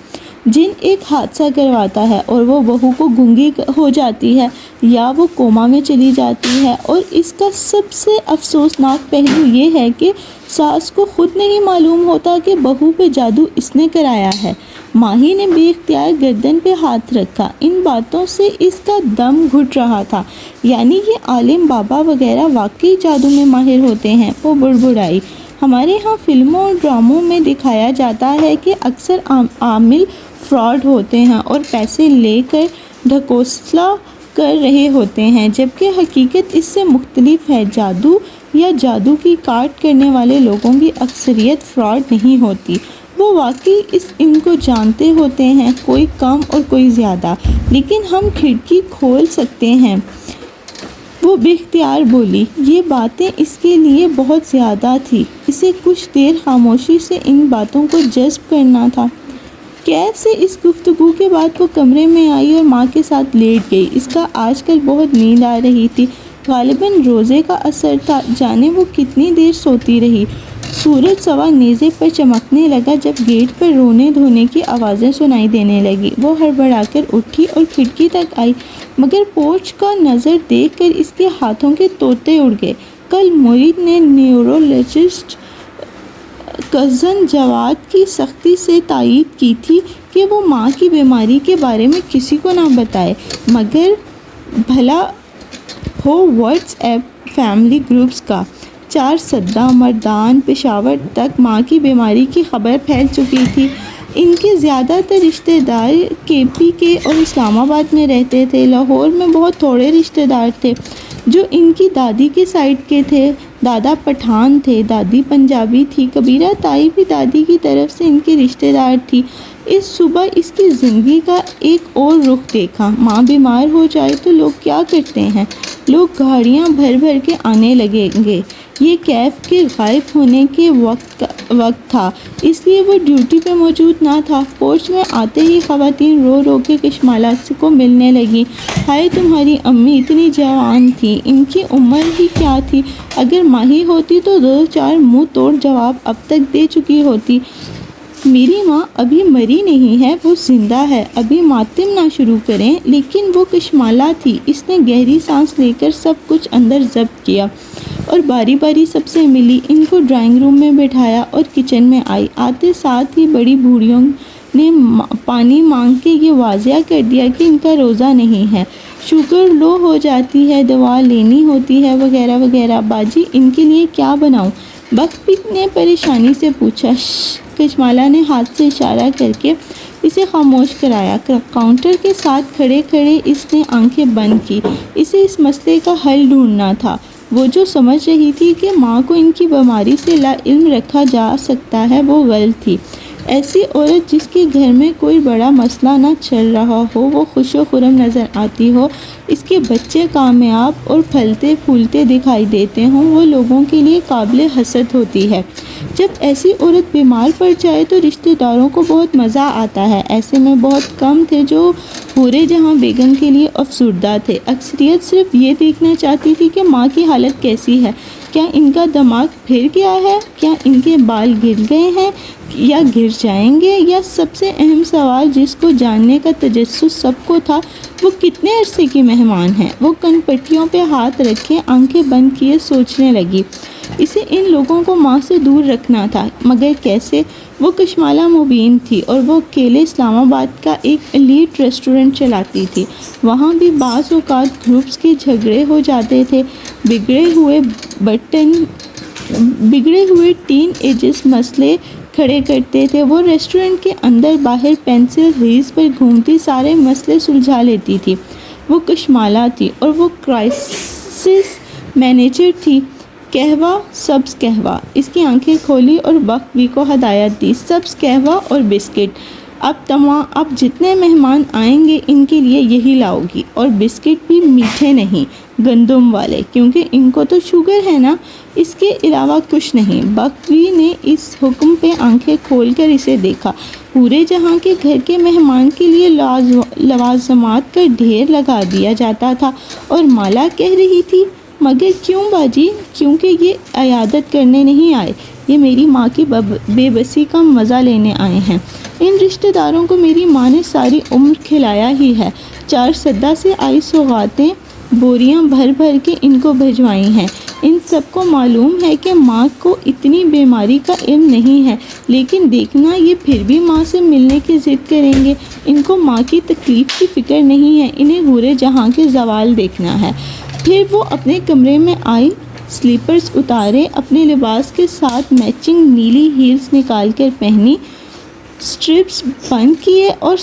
جن ایک حادثہ کرواتا ہے اور وہ بہو کو گونگی ہو جاتی ہے یا وہ کوما میں چلی جاتی ہے، اور اس کا سب سے افسوسناک پہلو یہ ہے کہ ساس کو خود نہیں معلوم ہوتا کہ بہو پہ جادو اس نے کرایا ہے۔ ماہی نے بے اختیار گردن پہ ہاتھ رکھا، ان باتوں سے اس کا دم گھٹ رہا تھا، یعنی یہ عالم بابا وغیرہ واقعی جادو میں ماہر ہوتے ہیں۔ وہ بڑبڑائی، ہمارے ہاں فلموں اور ڈراموں میں دکھایا جاتا ہے کہ اکثر عامل فراڈ ہوتے ہیں اور پیسے لے کر ڈھکوسلا کر رہے ہوتے ہیں، جبکہ حقیقت اس سے مختلف ہے۔ جادو یا جادو کی کاٹ کرنے والے لوگوں کی اکثریت فراڈ نہیں ہوتی، وہ واقعی ان کو جانتے ہوتے ہیں، کوئی کم اور کوئی زیادہ، لیکن ہم کھڑکی کھول سکتے ہیں۔ وہ بے اختیار بولی، یہ باتیں اس کے لیے بہت زیادہ تھی، اسے کچھ دیر خاموشی سے ان باتوں کو جذب کرنا تھا۔ کیسے اس گفتگو کے بعد وہ کمرے میں آئی اور ماں کے ساتھ لیٹ گئی۔ اس کا آج کل بہت نیند آ رہی تھی، غالباً روزے کا اثر تھا، جانے وہ کتنی دیر سوتی رہی۔ سورج سوا نیزے پر چمکنے لگا جب گیٹ پر رونے دھونے کی آوازیں سنائی دینے لگی۔ وہ ہڑبڑا کر اٹھی اور کھڑکی تک آئی، مگر پورچ کا نظر دیکھ کر اس کے ہاتھوں کے طوطے اڑ گئے۔ کل مرید نے نیورولوجسٹ کزن جواد کی سختی سے تائید کی تھی کہ وہ ماں کی بیماری کے بارے میں کسی کو نہ بتائے، مگر بھلا ہو واٹس ایپ فیملی گروپس کا 4 سدہ مردان پشاور تک ماں کی بیماری کی خبر پھیل چکی تھی۔ ان کے زیادہ تر رشتہ دار KP کے اور اسلام آباد میں رہتے تھے۔ لاہور میں بہت تھوڑے رشتہ دار تھے جو ان کی دادی کے سائڈ کے تھے۔ دادا پٹھان تھے، دادی پنجابی تھی، کبیرہ تائی بھی دادی کی طرف سے ان کے رشتہ دار تھی۔ اس صبح اس کی زندگی کا ایک اور رخ دیکھا۔ ماں بیمار ہو جائے تو لوگ کیا کرتے ہیں؟ لوگ گاڑیاں بھر بھر کے آنے لگیں گے۔ یہ کیف کے غائب ہونے کے وقت تھا، اس لیے وہ ڈیوٹی پہ موجود نہ تھا۔ پورچ میں آتے ہی خواتین رو رو کے کشمالہ کو ملنے لگیں۔ ہائے تمہاری امی اتنی جوان تھی، ان کی عمر ہی کیا تھی؟ اگر ماہی ہوتی تو 2-4 منہ توڑ جواب اب تک دے چکی ہوتی۔ میری ماں ابھی مری نہیں ہے، وہ زندہ ہے، ابھی ماتم نہ شروع کریں۔ لیکن وہ کشمالہ تھی۔ اس نے گہری سانس لے کر سب کچھ اندر ضبط کیا اور باری باری سب سے ملی، ان کو ڈرائنگ روم میں بٹھایا اور کچن میں آئی۔ آتے ساتھ ہی بڑی بوڑھیوں نے پانی مانگ کے یہ واضح کر دیا کہ ان کا روزہ نہیں ہے، شوگر لو ہو جاتی ہے، دوا لینی ہوتی ہے وغیرہ وغیرہ۔ باجی ان کے لیے کیا بناؤں؟ بخت نے پریشانی سے پوچھا۔ کشمالہ نے ہاتھ سے اشارہ کر کے اسے خاموش کرایا۔ کاؤنٹر کے ساتھ کھڑے کھڑے اس نے آنکھیں بند کی۔ اسے اس مسئلے کا حل ڈھونڈنا تھا۔ وہ جو سمجھ رہی تھی کہ ماں کو ان کی بیماری سے لا علم رکھا جا سکتا ہے، وہ غلط تھی۔ ایسی عورت جس کے گھر میں کوئی بڑا مسئلہ نہ چل رہا ہو، وہ خوش و خرم نظر آتی ہو، اس کے بچے کامیاب اور پھلتے پھولتے دکھائی دیتے ہوں، وہ لوگوں کے لیے قابل حسد ہوتی ہے۔ جب ایسی عورت بیمار پڑ جائے تو رشتہ داروں کو بہت مزہ آتا ہے۔ ایسے میں بہت کم تھے جو پورے جہاں بیگم کے لیے افسردہ تھے۔ اکثریت صرف یہ دیکھنا چاہتی تھی کہ ماں کی حالت کیسی ہے، کیا ان کا دماغ پھر گیا ہے، کیا ان کے بال گر گئے ہیں یا گر جائیں گے، یا سب سے اہم سوال جس کو جاننے کا تجسس سب کو تھا، وہ کتنے عرصے کی مہمان ہیں۔ وہ کن پٹیوں پہ ہاتھ رکھے آنکھیں بند کیے سوچنے لگی۔ اسے ان لوگوں کو ماں سے دور رکھنا تھا، مگر کیسے؟ وہ کشمالہ مبین تھی اور وہ اکیلے اسلام آباد کا ایک ایلیٹ ریسٹورنٹ چلاتی تھی۔ وہاں بھی بعض اوقات گروپس کے جھگڑے ہو جاتے تھے، بگڑے ہوئے ٹین ایجز مسئلے کھڑے کرتے تھے۔ وہ ریسٹورنٹ کے اندر باہر پینسل ریز پر گھومتی سارے مسئلے سلجھا لیتی تھی۔ وہ کشمالہ تھی اور وہ کرائسس مینیجر تھی۔ قہوہ، سبز قہوہ۔ اس کی آنکھیں کھولی اور بخت بھی کو ہدایت دی، سبز قہوہ اور بسکٹ۔ اب جتنے مہمان آئیں گے ان کے لیے یہی لاؤ گی، اور بسکٹ بھی میٹھے نہیں، گندم والے، کیونکہ ان کو تو شوگر ہے نا، اس کے علاوہ کچھ نہیں۔ بخوی نے اس حکم پہ آنکھیں کھول کر اسے دیکھا۔ پورے جہاں کے گھر کے مہمان کے لیے لوازمات کا ڈھیر لگا دیا جاتا تھا، اور مالا کہہ رہی تھی، مگر کیوں باجی؟ کیونکہ یہ عیادت کرنے نہیں آئے، یہ میری ماں کی بے بسی کا مزہ لینے آئے ہیں۔ ان رشتہ داروں کو میری ماں نے ساری عمر کھلایا ہی ہے۔ 4 سدہ سے آئی سوغاتیں بوریاں بھر بھر کے ان کو بھجوائی ہیں۔ ان سب کو معلوم ہے کہ ماں کو اتنی بیماری کا علم نہیں ہے، لیکن دیکھنا یہ پھر بھی ماں سے ملنے کی ضد کریں گے۔ ان کو ماں کی تکلیف کی فکر نہیں ہے، انہیں حورِ جہاں کے زوال دیکھنا ہے۔ پھر وہ اپنے کمرے میں آئی، سلیپرز اتارے، اپنے لباس کے ساتھ میچنگ نیلی ہیلز نکال کر پہنی، سٹرپس بند کیے اور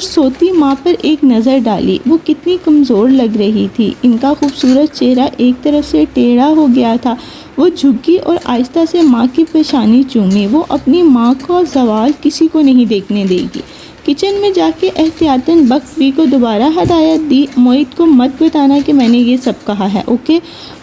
سوتی ماں پر ایک نظر ڈالی۔ وہ کتنی کمزور لگ رہی تھی، ان کا خوبصورت چہرہ ایک طرف سے ٹیڑھا ہو گیا تھا۔ وہ جھکی اور آہستہ سے ماں کی پیشانی چومی۔ وہ اپنی ماں کا زوال کسی کو نہیں دیکھنے دے گی۔ کچن میں جا کے احتیاطاً بکس بی کو دوبارہ ہدایت دی، موعد کو مت بتانا کہ میں نے یہ سب کہا ہے، اوکے؟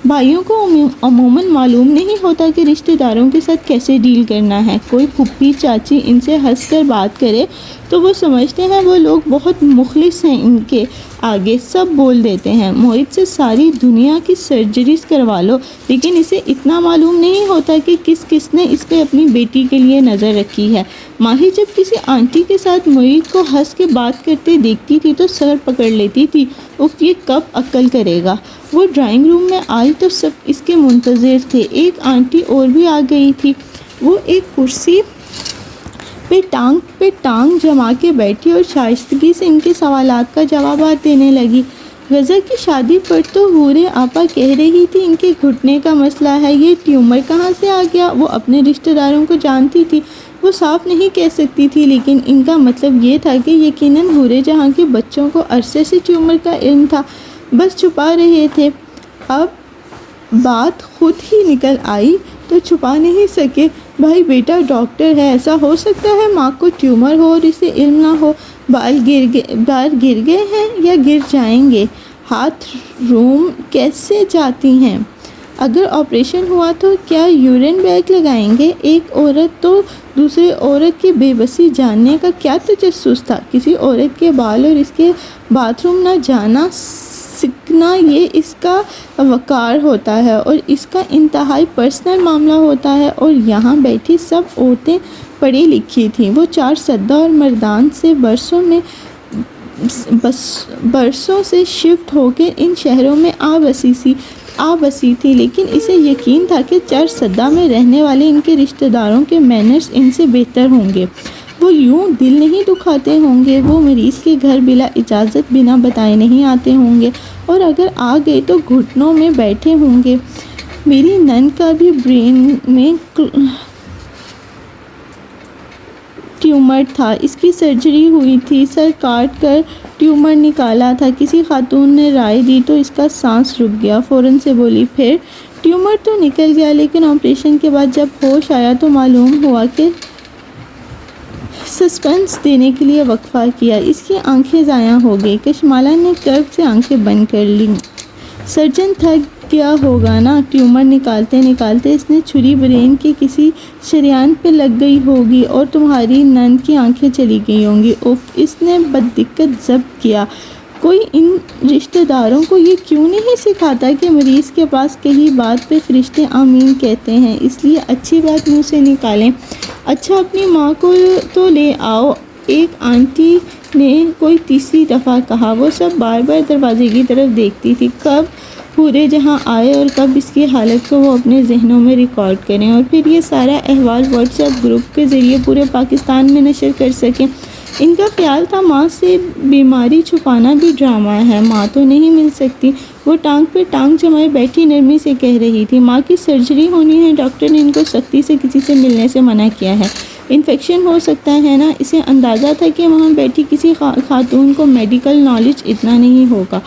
بھائیوں کو عموماً معلوم نہیں ہوتا کہ رشتہ داروں کے ساتھ کیسے ڈیل کرنا ہے۔ کوئی پھپھی چاچی ان سے ہنس کر بات کرے تو وہ سمجھتے ہیں وہ لوگ بہت مخلص ہیں، ان کے آگے سب بول دیتے ہیں۔ موعد سے ساری دنیا کی سرجریز کروا لو، لیکن اسے اتنا معلوم نہیں ہوتا کہ کس نے اس پہ اپنی بیٹی کے لیے نظر رکھی ہے۔ ماہی جب کسی آنٹی کے ساتھ موعد کو ہنس کے بات کرتے دیکھتی تھی تو سر پکڑ لیتی تھی، اف یہ کب عقل کرے گا۔ وہ ڈرائنگ روم میں آئی تو سب اس کے منتظر تھے۔ ایک آنٹی اور بھی آ گئی تھی۔ وہ ایک کرسی پہ ٹانگ جما کے بیٹھی اور شائستگی سے ان کے سوالات کا جوابات دینے لگی۔ غزہ کی شادی پر تو حورِ آپا کہہ رہی تھی ان کے گھٹنے کا مسئلہ ہے، یہ ٹیومر کہاں سے آ گیا؟ وہ اپنے رشتہ داروں کو جانتی تھی، وہ صاف نہیں کہہ سکتی تھی، لیکن ان کا مطلب یہ تھا کہ یقیناً حورِ جہاں کے بچوں کو عرصے سے ٹیومر کا علم تھا، بس چھپا رہے تھے۔ اب بات خود ہی نکل آئی تو چھپا نہیں سکے۔ بھائی بیٹا ڈاکٹر ہے، ایسا ہو سکتا ہے ماں کو ٹیومر ہو اور اسے علم نہ ہو؟ بال گر گئے ہیں یا گر جائیں گے؟ ہاتھ روم کیسے جاتی ہیں؟ اگر آپریشن ہوا تو کیا یورین بیگ لگائیں گے؟ ایک عورت تو دوسری عورت کی بے بسی جاننے کا کیا تجسس تھا؟ کسی عورت کے بال اور اس کے باتھ روم نہ جانا سیکھنا یہ اس کا وقار ہوتا ہے اور اس کا انتہائی پرسنل معاملہ ہوتا ہے۔ اور یہاں بیٹھی سب عورتیں پڑھی لکھی تھیں۔ وہ 4 سدہ اور مردان سے برسوں سے شفٹ ہو کے ان شہروں میں آ بسی تھی، لیکن اسے یقین تھا کہ 4 سدہ میں رہنے والے ان کے رشتہ داروں کے مینرز ان سے بہتر ہوں گے۔ وہ یوں دل نہیں دکھاتے ہوں گے، وہ مریض کے گھر بلا اجازت بنا بتائے نہیں آتے ہوں گے، اور اگر آ گئے تو گھٹنوں میں بیٹھے ہوں گے۔ میری نند کا بھی برین میں ٹیومر تھا، اس کی سرجری ہوئی تھی، سر کاٹ کر ٹیومر نکالا تھا۔ کسی خاتون نے رائے دی تو اس کا سانس رک گیا، فوراً سے بولی، پھر ٹیومر تو نکل گیا، لیکن آپریشن کے بعد جب ہوش آیا تو معلوم ہوا کہ سسپنس دینے کے لیے وقفہ کیا، اس کی آنکھیں ضائع ہو گئی۔ کشمالہ نے کرب سے آنکھیں بند کر لیں۔ سرجن تھک گیا ہوگا نا، ٹیومر نکالتے نکالتے اس نے چھری برین کے کسی شریان پہ لگ گئی ہوگی اور تمہاری نند کی آنکھیں چلی گئی ہوں گی۔ اف، اس نے بددقت ضبط کیا۔ کوئی ان رشتہ داروں کو یہ کیوں نہیں سکھاتا کہ مریض کے پاس کہی بات پہ فرشتے آمین کہتے ہیں، اس لیے اچھی بات منہ سے نکالیں۔ اچھا اپنی ماں کو تو لے آؤ، ایک آنٹی نے کوئی تیسری دفعہ کہا۔ وہ سب بار بار دروازے کی طرف دیکھتی تھی، کب حورِ جہاں آئے اور کب اس کی حالت کو وہ اپنے ذہنوں میں ریکارڈ کریں اور پھر یہ سارا احوال واٹس ایپ گروپ کے ذریعے پورے پاکستان میں نشر کر سکیں۔ ان کا خیال تھا ماں سے بیماری چھپانا بھی ڈرامہ ہے، ماں تو نہیں مل سکتی۔ وہ ٹانگ پہ ٹانگ جمائے بیٹھی نرمی سے کہہ رہی تھی، ماں کی سرجری ہونی ہے، ڈاکٹر نے ان کو سختی سے کسی سے ملنے سے منع کیا ہے، انفیکشن ہو سکتا ہے نا۔ اسے اندازہ تھا کہ وہاں بیٹھی کسی خاتون کو میڈیکل نالج اتنا نہیں ہوگا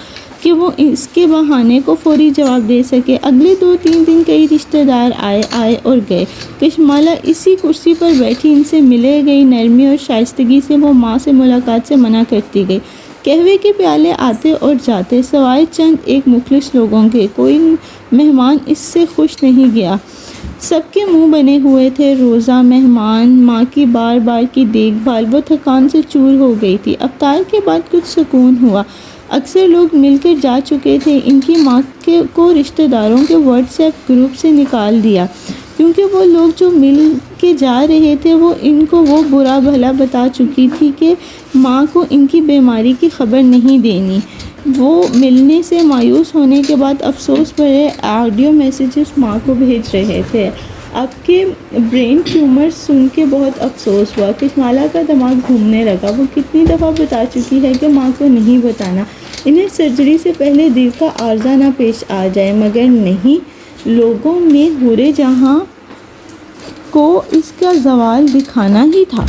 کہ وہ اس کے بہانے کو فوری جواب دے سکے۔ اگلے 2-3 دن کئی رشتہ دار آئے اور گئے۔ کشمالہ اسی کرسی پر بیٹھی ان سے ملے گئی، نرمی اور شائستگی سے وہ ماں سے ملاقات سے منع کرتی گئی۔ قہوے کے پیالے آتے اور جاتے، سوائے چند ایک مخلص لوگوں کے کوئی مہمان اس سے خوش نہیں گیا۔ سب کے منہ بنے ہوئے تھے۔ روزہ مہمان، ماں کی بار بار کی دیکھ بھال، وہ تھکان سے چور ہو گئی تھی۔ افطار کے بعد کچھ سکون ہوا۔ اکثر لوگ مل کر جا چکے تھے۔ ان کی ماں کو رشتہ داروں کے واٹس ایپ گروپ سے نکال دیا۔ کیونکہ وہ لوگ جو مل کے جا رہے تھے ان کو وہ برا بھلا بتا چکی تھی کہ ماں کو ان کی بیماری کی خبر نہیں دینی۔ وہ ملنے سے مایوس ہونے کے بعد افسوس بھرے آڈیو میسیجز ماں کو بھیج رہے تھے۔ آپ کے برین ٹیومر سن کے بہت افسوس ہوا۔ کشمالہ کا دماغ گھومنے لگا۔ وہ کتنی دفعہ بتا چکی ہے کہ ماں کو نہیں بتانا، انہیں سرجری سے پہلے دل کا عارضہ نہ پیش آ جائے، مگر نہیں، لوگوں نے حورِ جہاں کو اس کا زوال دکھانا ہی تھا۔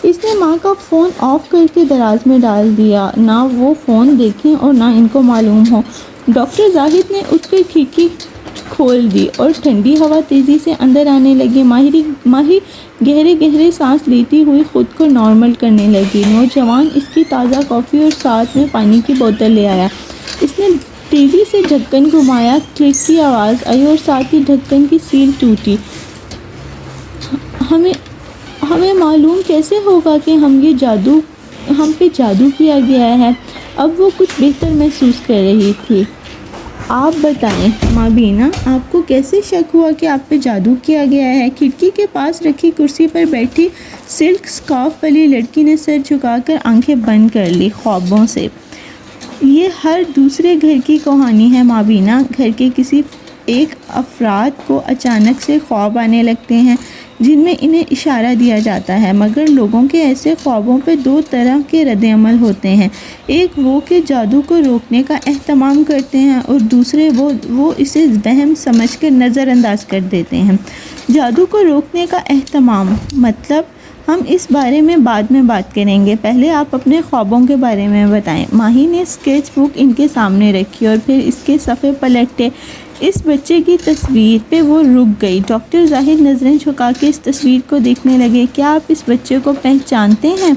اس نے ماں کا فون آف کر کے دراز میں ڈال دیا، نہ وہ فون دیکھیں اور نہ ان کو معلوم ہو۔ ڈاکٹر زاہد نے اٹھ کر کھڑکی کھول دی اور ٹھنڈی ہوا تیزی سے اندر آنے لگی۔ ماہی گہرے گہرے سانس لیتی ہوئی خود کو نارمل کرنے لگی۔ نوجوان اس کی تازہ کافی اور ساتھ میں پانی کی بوتل لے آیا۔ اس نے تیزی سے ڈھکن گھمایا، کلک کی آواز آئی اور ساتھ ہی ڈھکن کی سیل ٹوٹی۔ ہمیں معلوم کیسے ہوگا کہ ہم پہ جادو کیا گیا ہے؟ اب وہ کچھ بہتر محسوس کر رہی تھی۔ آپ بتائیں مابینہ، آپ کو کیسے شک ہوا کہ آپ پہ جادو کیا گیا ہے؟ کھڑکی کے پاس رکھی کرسی پر بیٹھی سلک سکارف والی لڑکی نے سر جھکا کر آنکھیں بند کر لی۔ خوابوں سے یہ ہر دوسرے گھر کی کہانی ہے مابینہ۔ گھر کے کسی ایک افراد کو اچانک سے خواب آنے لگتے ہیں جن میں انہیں اشارہ دیا جاتا ہے، مگر لوگوں کے ایسے خوابوں پہ دو طرح کے رد عمل ہوتے ہیں، ایک وہ کہ جادو کو روکنے کا اہتمام کرتے ہیں اور دوسرے وہ اسے وہم سمجھ کر نظر انداز کر دیتے ہیں۔ جادو کو روکنے کا اہتمام مطلب ہم اس بارے میں بعد میں بات کریں گے، پہلے آپ اپنے خوابوں کے بارے میں بتائیں۔ ماہی نے اسکیچ بک ان کے سامنے رکھی اور پھر اس کے صفحے پلٹے۔ اس بچے کی تصویر پہ وہ رک گئی۔ ڈاکٹر زاہد نظریں جھکا کے اس تصویر کو دیکھنے لگے۔ کیا آپ اس بچے کو پہچانتے ہیں؟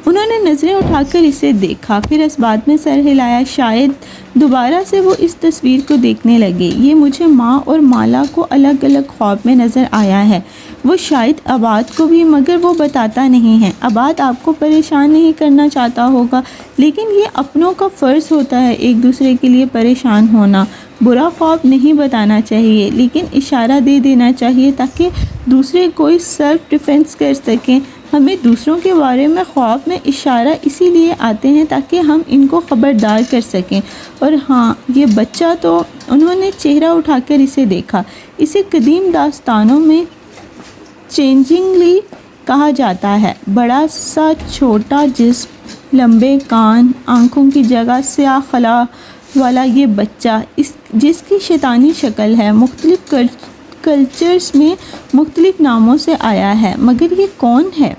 انہوں نے نظریں اٹھا کر اسے دیکھا، پھر اس بات میں سر ہلایا۔ شاید دوبارہ سے وہ اس تصویر کو دیکھنے لگے۔ یہ مجھے ماں اور مالا کو الگ الگ خواب میں نظر آیا ہے، وہ شاید عباد کو بھی، مگر وہ بتاتا نہیں ہے۔ عباد آپ کو پریشان نہیں کرنا چاہتا ہوگا، لیکن یہ اپنوں کا فرض ہوتا ہے ایک دوسرے کے لیے پریشان ہونا۔ برا خواب نہیں بتانا چاہیے، لیکن اشارہ دے دینا چاہیے تاکہ دوسرے کوئی سیلف ڈیفینس کر سکیں۔ ہمیں دوسروں کے بارے میں خواب میں اشارہ اسی لیے آتے ہیں تاکہ ہم ان کو خبردار کر سکیں۔ اور ہاں، یہ بچہ تو… انہوں نے چہرہ اٹھا کر اسے دیکھا۔ اسے قدیم داستانوں میں چینجنگلی کہا جاتا ہے۔ بڑا سا چھوٹا جسم، لمبے کان، آنکھوں کی جگہ سیاہ خلا والا یہ بچہ، جس کی شیطانی شکل ہے، مختلف کلچرز میں مختلف ناموں سے آیا ہے، مگر یہ کون ہے؟